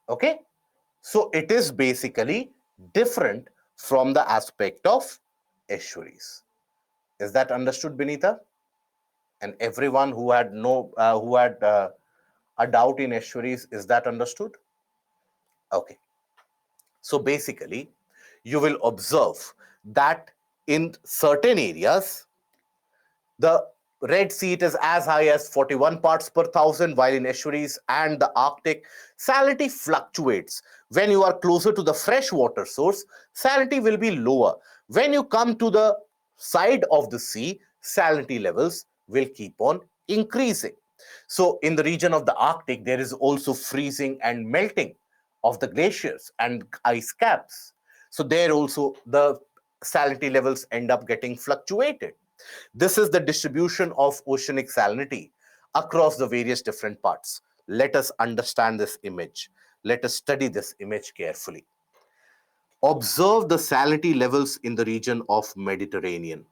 Okay, so it is basically different from the aspect of estuaries. Is that understood, Benita? And everyone who had a doubt in estuaries, is that understood? Okay, so basically you will observe that in certain areas the Red Sea, it is as high as 41 parts per thousand, while in estuaries and the Arctic, salinity fluctuates. When you are closer to the freshwater source, salinity will be lower. When you come to the side of the sea, salinity levels will keep on increasing. So in the region of the Arctic, there is also freezing and melting of the glaciers and ice caps. So there also the salinity levels end up getting fluctuated. This is the distribution of oceanic salinity across the various different parts. Let us understand this image. Let us study this image carefully. Observe the salinity levels in the region of Mediterranean.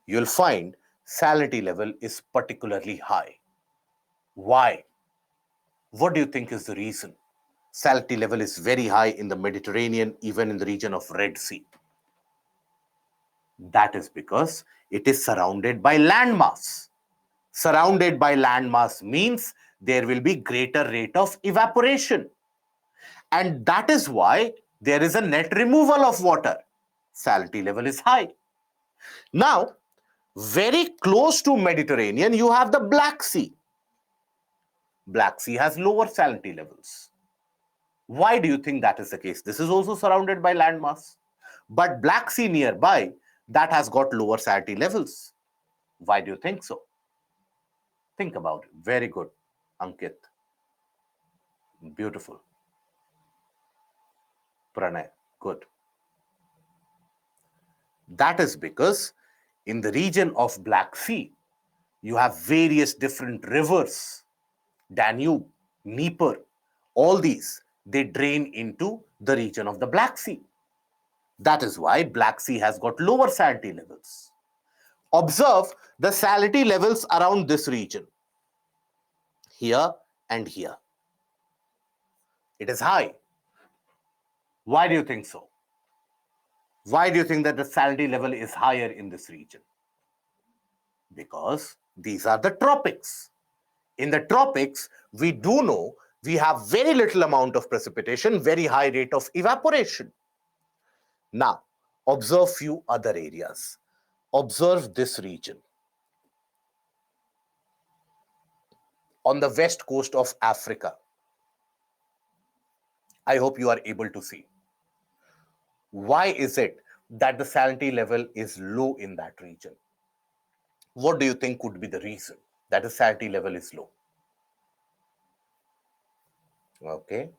You'll find salinity level is particularly high. Why? What do you think is the reason? Salinity level is very high in the Mediterranean, even in the region of Red Sea. That is because it is surrounded by landmass. Surrounded by landmass means there will be greater rate of evaporation. And that is why there is a net removal of water. Salinity level is high. Now, very close to Mediterranean, you have the Black Sea. Black Sea has lower salinity levels. Why do you think that is the case? This is also surrounded by landmass. But Black Sea nearby, that has got lower salinity levels. Why do you think so? Think about it. Very good, Ankit. Beautiful. Pranay. Good. That is because in the region of Black Sea, you have various different rivers, Danube, Dnieper, all these, they drain into the region of the Black Sea. That is why Black Sea has got lower salinity levels. Observe the salinity levels around this region, here and here. It is high. Why do you think so? Why do you think that the salinity level is higher in this region? Because these are the tropics. In the tropics, we do know we have very little amount of precipitation, very high rate of evaporation. Now, observe few other areas. Observe this region. On the west coast of Africa, I hope you are able to see. Why is it that the salinity level is low in that region? What do you think could be the reason that the salinity level is low? Okay.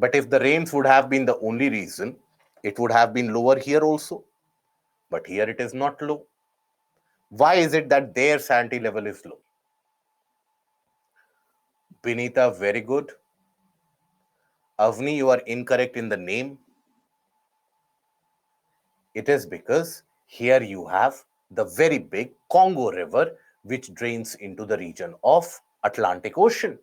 But if the rains would have been the only reason, it would have been lower here also. But here it is not low. Why is it that their salinity level is low? Binita, very good. Avni, you are incorrect in the name. It is because here you have the very big Congo River, which drains into the region of Atlantic Ocean.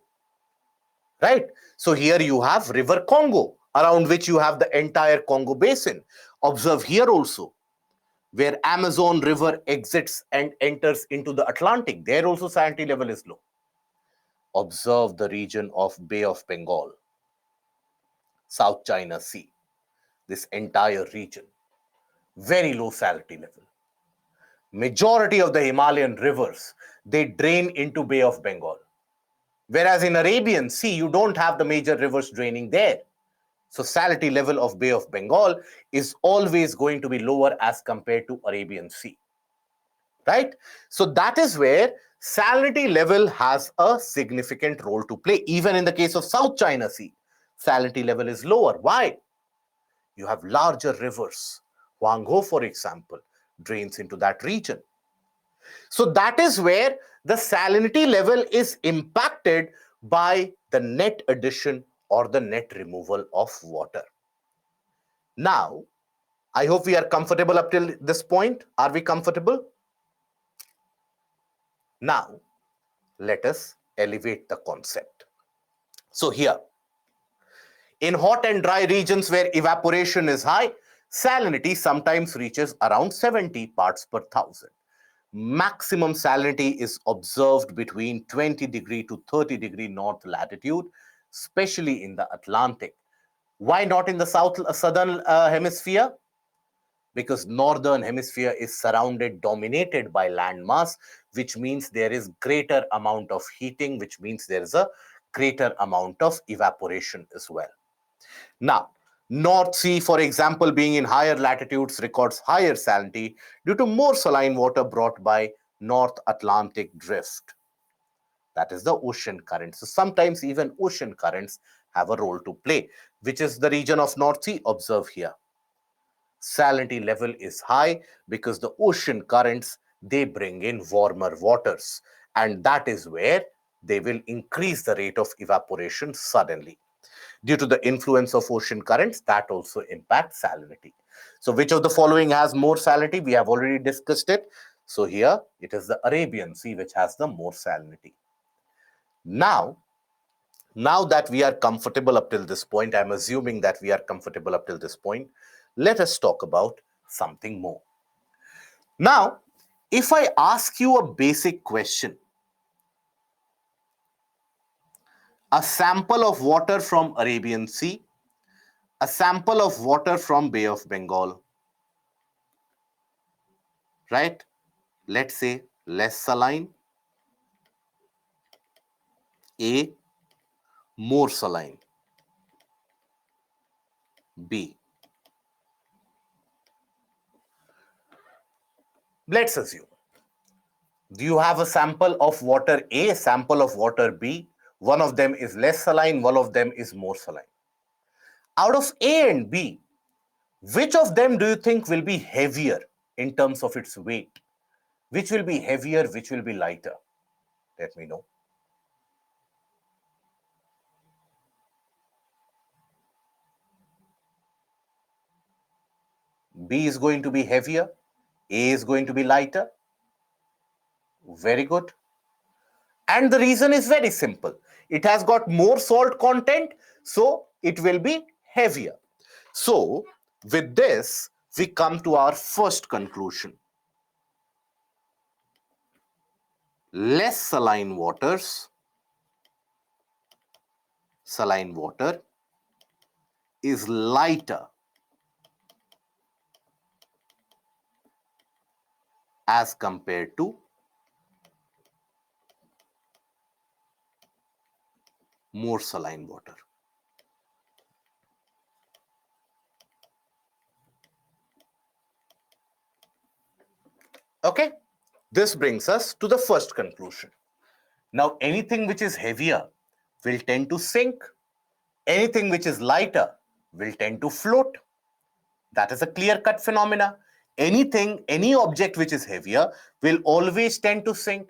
Right? So here you have River Congo, around which you have the entire Congo basin. Observe here also, where Amazon River exits and enters into the Atlantic. There also salinity level is low. Observe the region of Bay of Bengal, South China Sea, this entire region, very low salinity level. Majority of the Himalayan rivers, they drain into Bay of Bengal. Whereas in Arabian Sea, you don't have the major rivers draining there. So salinity level of Bay of Bengal is always going to be lower as compared to Arabian Sea. Right? So that is where salinity level has a significant role to play. Even in the case of South China Sea, salinity level is lower. Why? You have larger rivers. Huanghe, for example, drains into that region. So that is where the salinity level is impacted by the net addition or the net removal of water. Now, I hope we are comfortable up till this point. Are we comfortable? Now, let us elevate the concept. So here, in hot and dry regions where evaporation is high, salinity sometimes reaches around 70 parts per thousand. Maximum salinity is observed between 20° to 30° north latitude, especially in the Atlantic. Why not in the southern hemisphere? Because northern hemisphere is surrounded, dominated by land mass, which means there is greater amount of heating, which means there is a greater amount of evaporation as well. Now, North Sea, for example, being in higher latitudes, records higher salinity due to more saline water brought by North Atlantic drift. That is the ocean currents. So sometimes even ocean currents have a role to play. Which is the region of North Sea? Observe here. Salinity level is high because the ocean currents, they bring in warmer waters, and that is where they will increase the rate of evaporation suddenly. Due to the influence of ocean currents, that also impacts salinity. So which of the following has more salinity? We have already discussed it. So here it is the Arabian Sea which has the more salinity. Now that we are comfortable up till this point, I'm assuming that we are comfortable up till this point, let us talk about something more. Now, if I ask you a basic question, a sample of water from Arabian Sea, a sample of water from Bay of Bengal, right? Let's say less saline, A, more saline, B. Let's assume you have a sample of water A, sample of water B. One of them is less saline, one of them is more saline. Out of A and B, which of them do you think will be heavier in terms of its weight? Which will be heavier, which will be lighter? Let me know. B is going to be heavier, A is going to be lighter. Very good. And the reason is very simple. It has got more salt content, so it will be heavier. So, with this, we come to our first conclusion. Less saline water is lighter as compared to more saline water. Okay, this brings us to the first conclusion. Now, anything which is heavier will tend to sink. Anything which is lighter will tend to float. That is a clear-cut phenomena. Any object which is heavier will always tend to sink.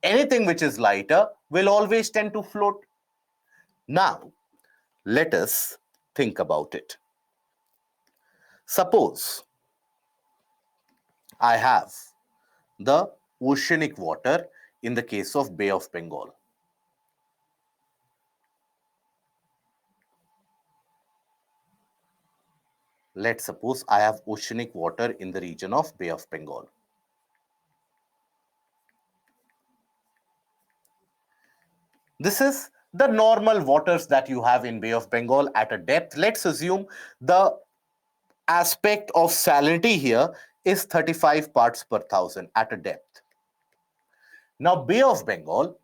Anything which is lighter will always tend to float. Now, let us think about it. Suppose I have the oceanic water in the case of Bay of Bengal. Let's suppose I have oceanic water in the region of Bay of Bengal. This is the normal waters that you have in Bay of Bengal at a depth. Let's assume the aspect of salinity here is 35 parts per thousand at a depth. Now, Bay of Bengal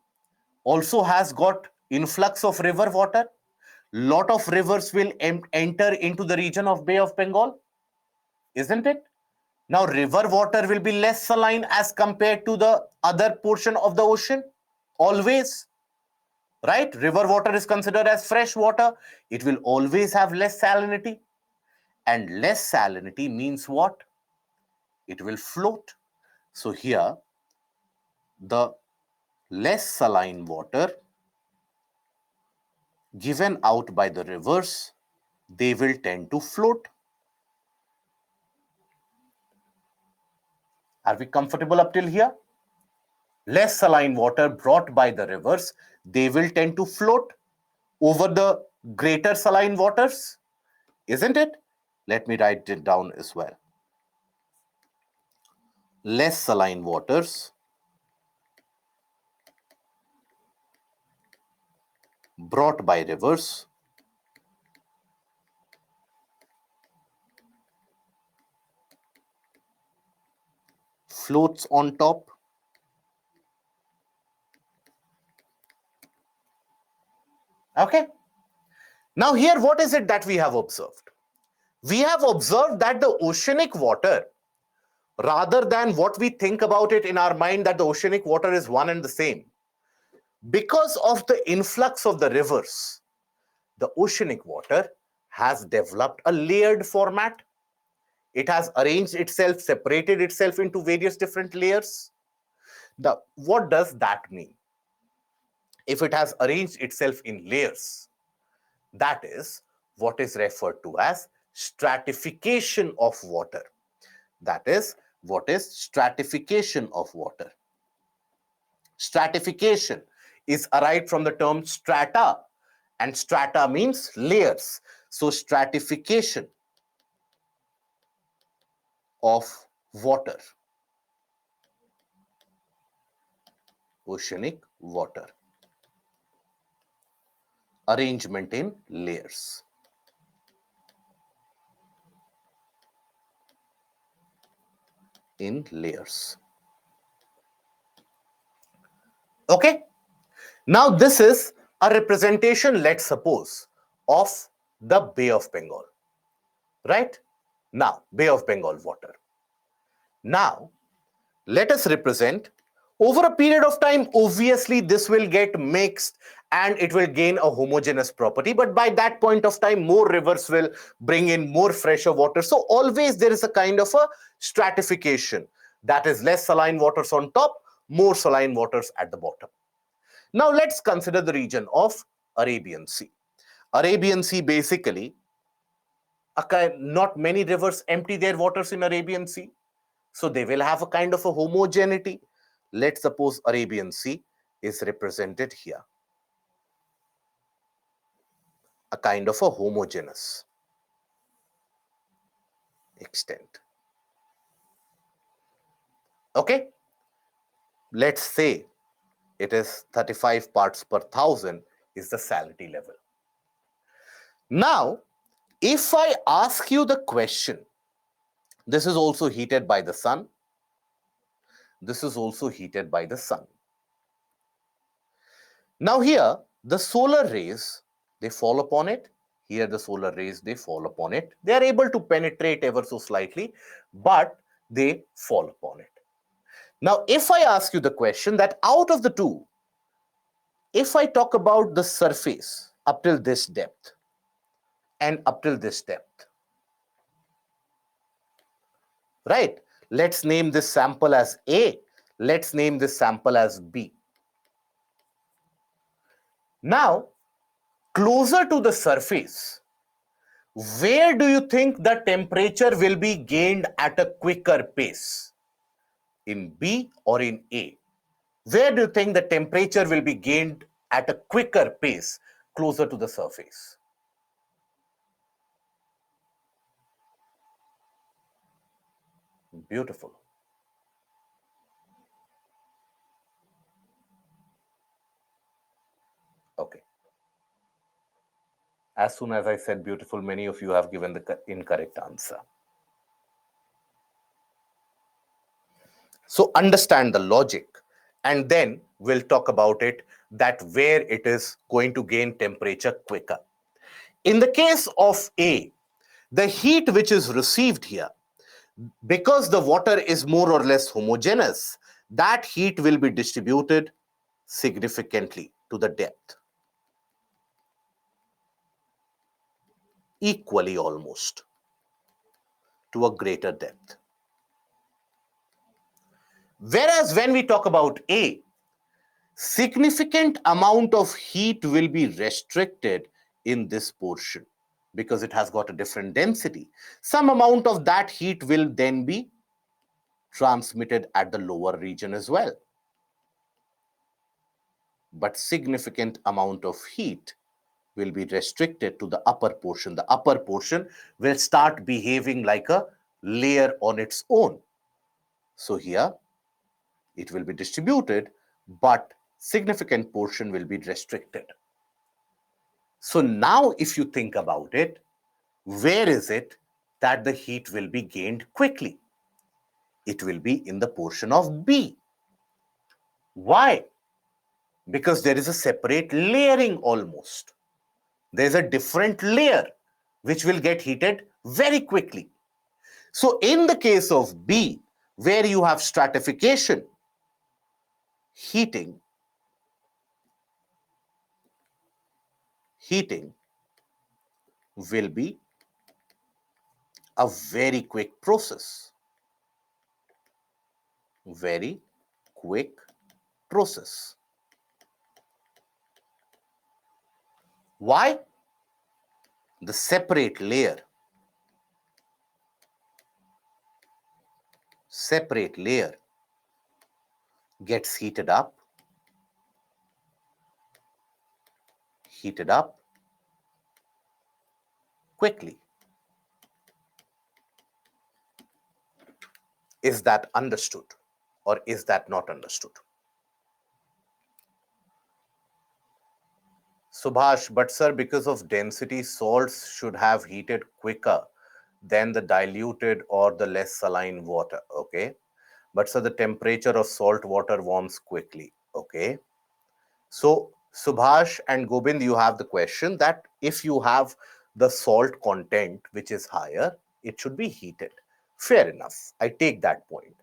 also has got influx of river water. Lot of rivers will enter into the region of Bay of Bengal, isn't it? Now, river water will be less saline as compared to the other portion of the ocean, always, right? River water is considered as fresh water. It will always have less salinity. And less salinity means what? It will float. So here, the less saline water given out by the rivers, they will tend to float. Are we comfortable up till here? Less saline water brought by the rivers, they will tend to float over the greater saline waters, isn't it? Let me write it down as well. Less saline waters brought by rivers floats on top. Okay. Now here, what is it that we have observed? We have observed that the oceanic water, rather than what we think about it in our mind that the oceanic water is one and the same, because of the influx of the rivers, the oceanic water has developed a layered format. It has arranged itself, separated itself into various different layers. Now, what does that mean? If it has arranged itself in layers, that is what is referred to as stratification of water. That is what is stratification of water. Stratification is arrived from the term strata, and strata means layers. So stratification of water, oceanic water, arrangement in layers. In layers. Okay. Now this is a representation, let's suppose, of the Bay of Bengal. Right? Now, Bay of Bengal water. Now, let us represent over a period of time. Obviously, this will get mixed and it will gain a homogeneous property. But by that point of time, more rivers will bring in more fresher water. So always there is a kind of a stratification. That is less saline waters on top, more saline waters at the bottom. Now let's consider the region of Arabian Sea. Arabian Sea basically, not many rivers empty their waters in Arabian Sea. So they will have a kind of a homogeneity. Let's suppose Arabian Sea is represented here. A kind of a homogeneous extent. Okay. Let's say it is 35 parts per thousand is the salinity level. Now, if I ask you the question, this is also heated by the sun. This is also heated by the sun. Now here, the solar rays, they fall upon it. Here the solar rays, they fall upon it. They are able to penetrate ever so slightly, but they fall upon it. Now, if I ask you the question that out of the two, if I talk about the surface up till this depth, and up till this depth. Right? Let's name this sample as A. Let's name this sample as B. Now, closer to the surface, where do you think the temperature will be gained at a quicker pace? In B or in A? Where do you think the temperature will be gained at a quicker pace closer to the surface? Beautiful. Okay. As soon as I said beautiful, many of you have given the incorrect answer. So understand the logic, and then we'll talk about it, that where it is going to gain temperature quicker. In the case of A, the heat which is received here, because the water is more or less homogeneous, that heat will be distributed significantly to the depth, equally almost, to a greater depth. Whereas when we talk about A, significant amount of heat will be restricted in this portion because it has got a different density. Some amount of that heat will then be transmitted at the lower region as well. But significant amount of heat will be restricted to the upper portion. The upper portion will start behaving like a layer on its own. So here it will be distributed, but significant portion will be restricted. So now if you think about it, where is it that the heat will be gained quickly? It will be in the portion of B. Why? Because there is a separate layering almost. There's a different layer which will get heated very quickly. So in the case of B, where you have stratification, heating will be a very quick process. Very quick process. Why? The separate layer gets heated up quickly. Is that understood or is that not understood? Subhash, but sir, because of density, salts should have heated quicker than the diluted or the less saline water. Okay. But sir, the temperature of salt water warms quickly. Okay. So Subhash and Gobind, you have the question that if you have the salt content which is higher, it should be heated. Fair enough. I take that point.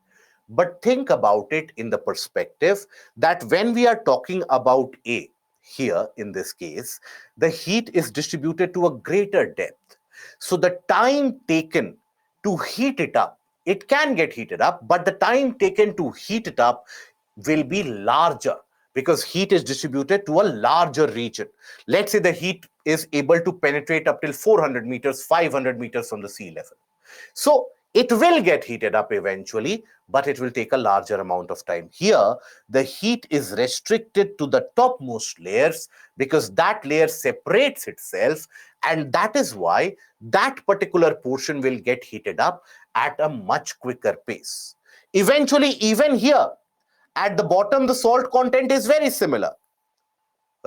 But think about it in the perspective that when we are talking about A, here in this case, the heat is distributed to a greater depth. So the time taken to heat it up, it can get heated up, but the time taken to heat it up will be larger because heat is distributed to a larger region. Let's say the heat is able to penetrate up till 400 meters, 500 meters from the sea level. So it will get heated up eventually, but it will take a larger amount of time. Here, the heat is restricted to the topmost layers because that layer separates itself, and that is why that particular portion will get heated up at a much quicker pace. Eventually, even here, at the bottom, the salt content is very similar.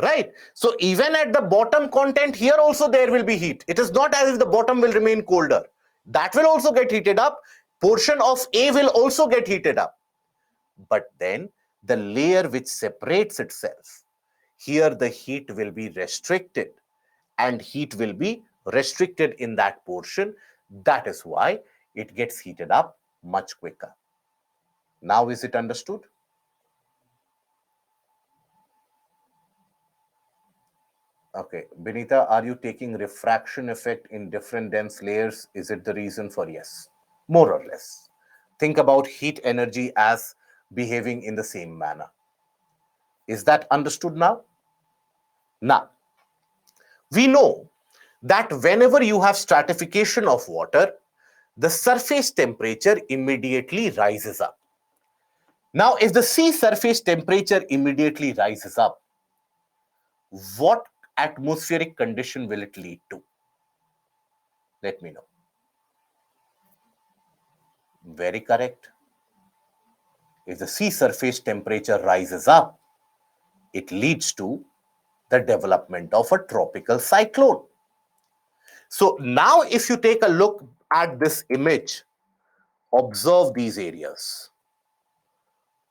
Right? So even at the bottom content here also there will be heat. It is not as if the bottom will remain colder. That will also get heated up. Portion of A will also get heated up. But then the layer which separates itself, here the heat will be restricted and heat will be restricted in that portion. That is why it gets heated up much quicker. Now is it understood? Okay, Benita, are you taking refraction effect in different dense layers? Is it the reason for yes? More or less. Think about heat energy as behaving in the same manner. Is that understood now? Now, we know that whenever you have stratification of water, the surface temperature immediately rises up. Now, if the sea surface temperature immediately rises up, what atmospheric condition will it lead to? Let me know. Very correct. If the sea surface temperature rises up, it leads to the development of a tropical cyclone. So now if you take a look at this image, observe these areas.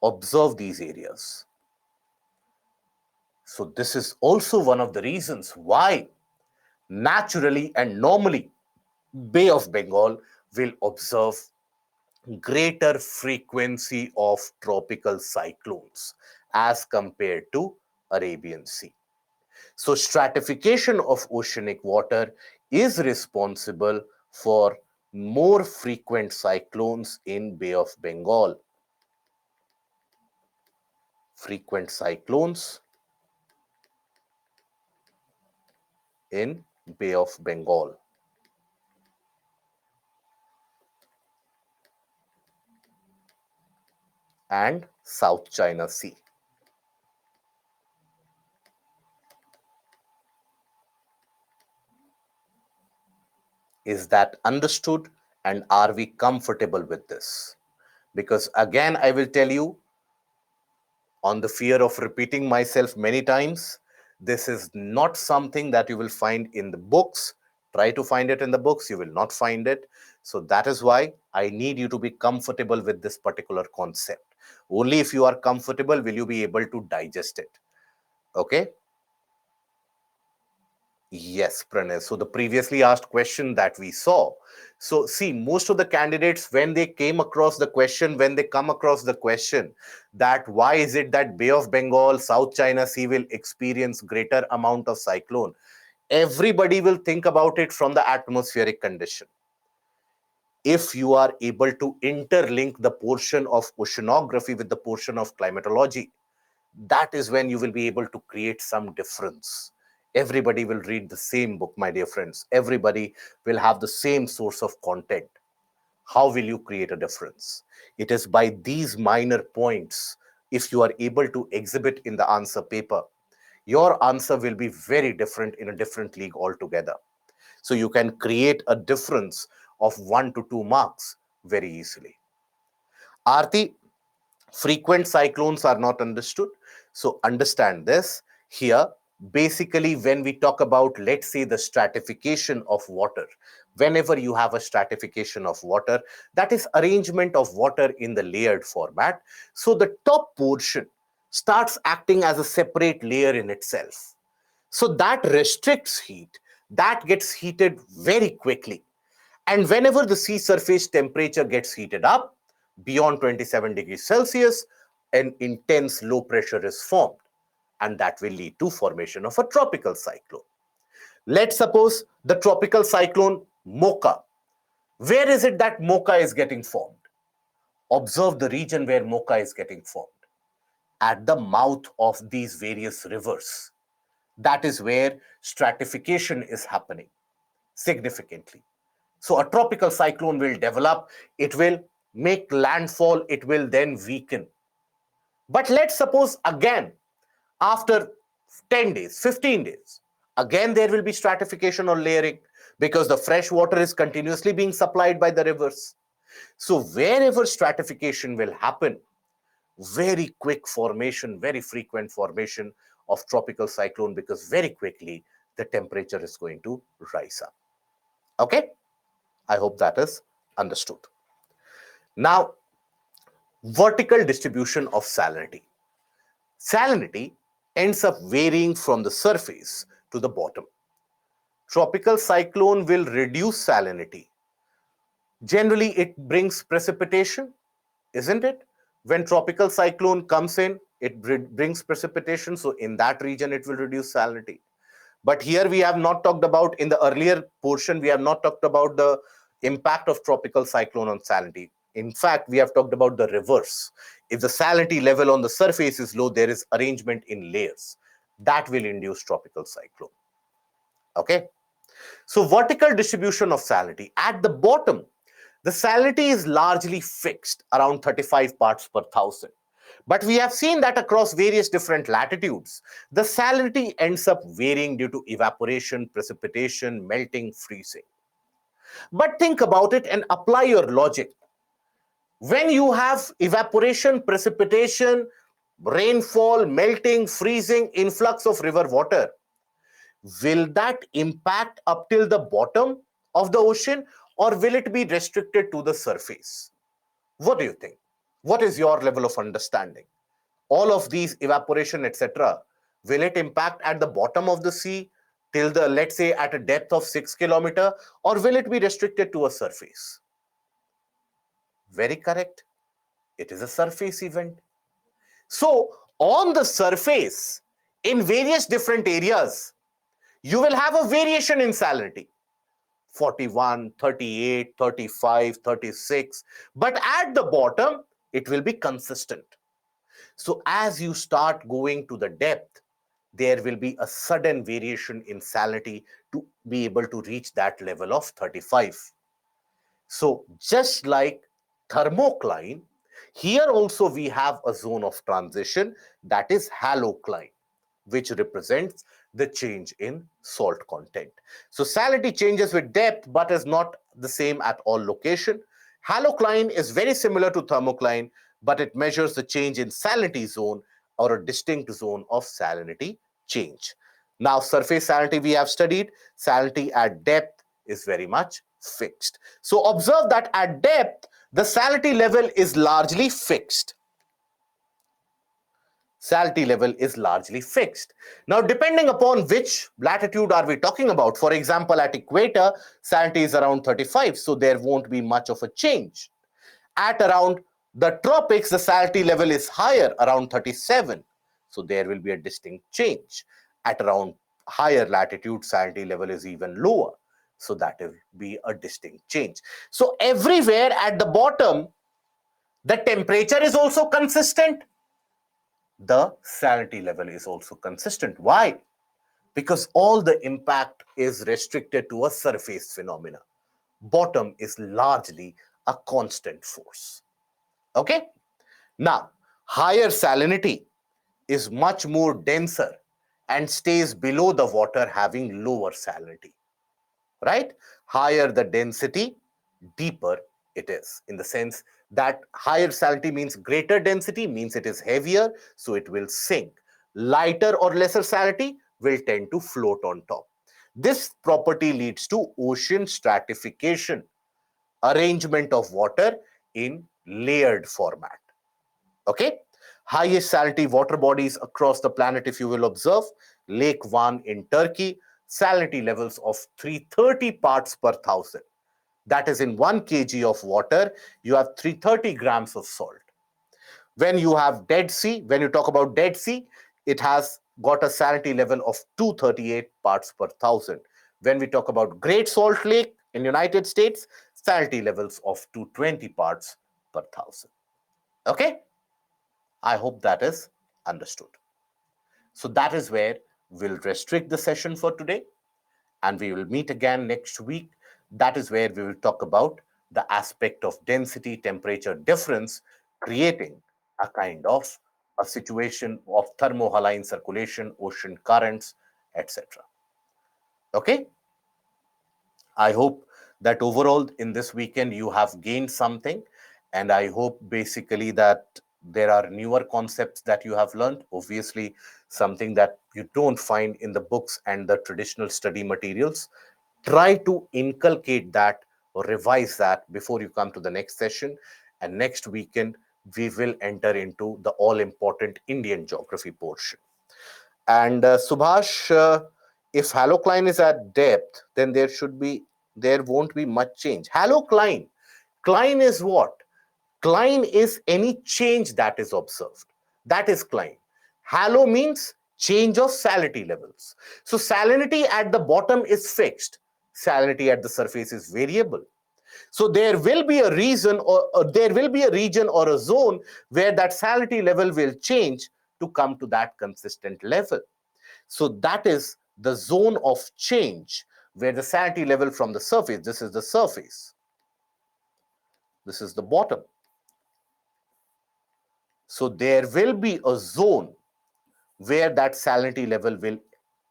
Observe these areas. So this is also one of the reasons why naturally and normally Bay of Bengal will observe greater frequency of tropical cyclones as compared to Arabian Sea. So stratification of oceanic water is responsible for more frequent cyclones in Bay of Bengal. Frequent cyclones in Bay of Bengal. And South China Sea. Is that understood, and are we comfortable with this? Because again, I will tell you, on the fear of repeating myself many times, this is not something that you will find in the books. Try to find it in the books, you will not find it. So that is why I need you to be comfortable with this particular concept. Only if you are comfortable will you be able to digest it. Okay? Yes, Pranay. So the previously asked question that we saw. So see, most of the candidates, when they came across the question, when they come across the question that why is it that Bay of Bengal, South China Sea will experience greater amount of cyclone, everybody will think about it from the atmospheric condition. If you are able to interlink the portion of oceanography with the portion of climatology, that is when you will be able to create some difference. Everybody will read the same book, my dear friends. Everybody will have the same source of content. How will you create a difference? It is by these minor points. If you are able to exhibit in the answer paper, your answer will be very different in a different league altogether. So you can create a difference of 1 to 2 marks very easily. Aarti, frequent cyclones are not understood. So understand this here. Basically, when we talk about, let's say, the stratification of water, whenever you have a stratification of water, that is arrangement of water in the layered format. So the top portion starts acting as a separate layer in itself. So that restricts heat, that gets heated very quickly. And whenever the sea surface temperature gets heated up beyond 27 degrees Celsius, an intense low pressure is formed, and that will lead to formation of a tropical cyclone. Let's suppose the tropical cyclone Mocha. Where is it that Mocha is getting formed? Observe the region where Mocha is getting formed. At the mouth of these various rivers. That is where stratification is happening significantly. So a tropical cyclone will develop, it will make landfall, it will then weaken. But let's suppose again, after 10 days, 15 days, again there will be stratification or layering because the fresh water is continuously being supplied by the rivers. So wherever stratification will happen, very quick formation, very frequent formation of tropical cyclone because very quickly the temperature is going to rise up. Okay? I hope that is understood. Now, vertical distribution of salinity. Salinity ends up varying from the surface to the bottom. Tropical cyclone will reduce salinity. Generally, it brings precipitation, isn't it? When tropical cyclone comes in, it brings precipitation. So in that region, it will reduce salinity. But here we have not talked about, in the earlier portion, we have not talked about the impact of tropical cyclone on salinity. In fact, we have talked about the reverse. If the salinity level on the surface is low, there is arrangement in layers that will induce tropical cyclone. Okay. So vertical distribution of salinity. At the bottom, the salinity is largely fixed around 35 parts per thousand. But we have seen that across various different latitudes, the salinity ends up varying due to evaporation, precipitation, melting, freezing. But think about it and apply your logic. When you have evaporation, precipitation, rainfall, melting, freezing, influx of river water, will that impact up till the bottom of the ocean, or will it be restricted to the surface? What do you think? What is your level of understanding? All of these evaporation, etc., will it impact at the bottom of the sea till the, let's say, at a depth of 6 kilometers, or will it be restricted to a surface? Very correct. It is a surface event. So on the surface, in various different areas, you will have a variation in salinity. 41, 38, 35, 36. But at the bottom, it will be consistent. So as you start going to the depth, there will be a sudden variation in salinity to be able to reach that level of 35. So just like thermocline, here also we have a zone of transition, that is halocline, which represents the change in salt content. So salinity changes with depth but is not the same at all location. Halocline is very similar to thermocline, but it measures the change in salinity zone or a distinct zone of salinity change. Now, surface salinity we have studied. Salinity at depth is very much fixed. So observe that at depth, the salinity level is largely fixed. Salinity level is largely fixed. Now, depending upon which latitude are we talking about, for example, at equator, salinity is around 35, so there won't be much of a change. At around the tropics, the salinity level is higher, around 37, so there will be a distinct change. At around higher latitude, salinity level is even lower, so that will be a distinct change. So everywhere at the bottom, the temperature is also consistent, the salinity level is also consistent. Why? Because all the impact is restricted to a surface phenomena. Bottom is largely a constant force. Okay? Now, higher salinity is much more denser and stays below the water, having lower salinity. Right? Higher the density, deeper it is, in the sense that higher salinity means greater density, means it is heavier, so it will sink. Lighter or lesser salinity will tend to float on top. This property leads to ocean stratification, arrangement of water in layered format. Okay? Highest salinity water bodies across the planet, if you will observe, Lake Van in Turkey, salinity levels of 330 parts per thousand. That is, in 1 kg of water, you have 330 grams of salt. When you have Dead Sea, when you talk about Dead Sea, it has got a salinity level of 238 parts per thousand. When we talk about Great Salt Lake in United States, salinity levels of 220 parts per thousand. Okay? I hope that is understood. So that is where we'll restrict the session for today, and we will meet again next week. That is where we will talk about the aspect of density temperature difference, creating a kind of a situation of thermohaline circulation, ocean currents, etc. Okay? I hope that overall in this weekend you have gained something, and I hope basically that there are newer concepts that you have learned, obviously something that you don't find in the books and the traditional study materials. Try to inculcate that or revise that before you come to the next session, and next weekend we will enter into the all important Indian geography portion. And Subhash, if halocline is at depth, then there won't be much change. Halocline, cline is what? Cline is any change that is observed. That is cline. Halo means change of salinity levels. So salinity at the bottom is fixed. Salinity at the surface is variable. So there will be a reason or there will be a region or a zone where that salinity level will change to come to that consistent level. So that is the zone of change where the salinity level from the surface, this is the surface, this is the bottom. So there will be a zone where that salinity level will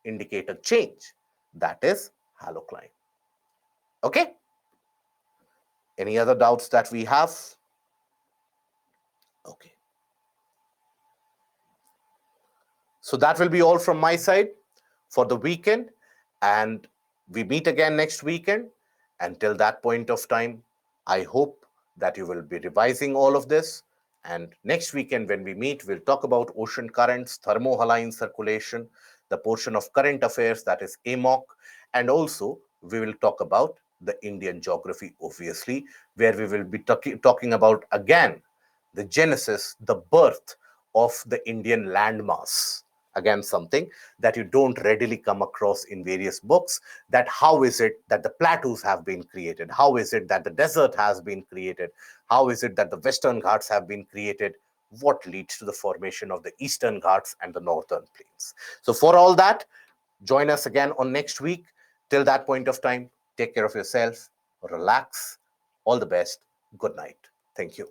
indicate a change. That is halocline. Okay? Any other doubts that we have? Okay. So that will be all from my side for the weekend. And we meet again next weekend. Until that point of time, I hope that you will be revising all of this. And next weekend, when we meet, we'll talk about ocean currents, thermohaline circulation, the portion of current affairs that is AMOC, and also we will talk about the Indian geography, obviously, where we will be talking about again the genesis, the birth of the Indian landmass. Again, something that you don't readily come across in various books, that how is it that the plateaus have been created? How is it that the desert has been created? How is it that the Western Ghats have been created? What leads to the formation of the Eastern Ghats and the Northern Plains? So for all that, join us again on next week. Till that point of time, take care of yourself, relax. All the best. Good night. Thank you.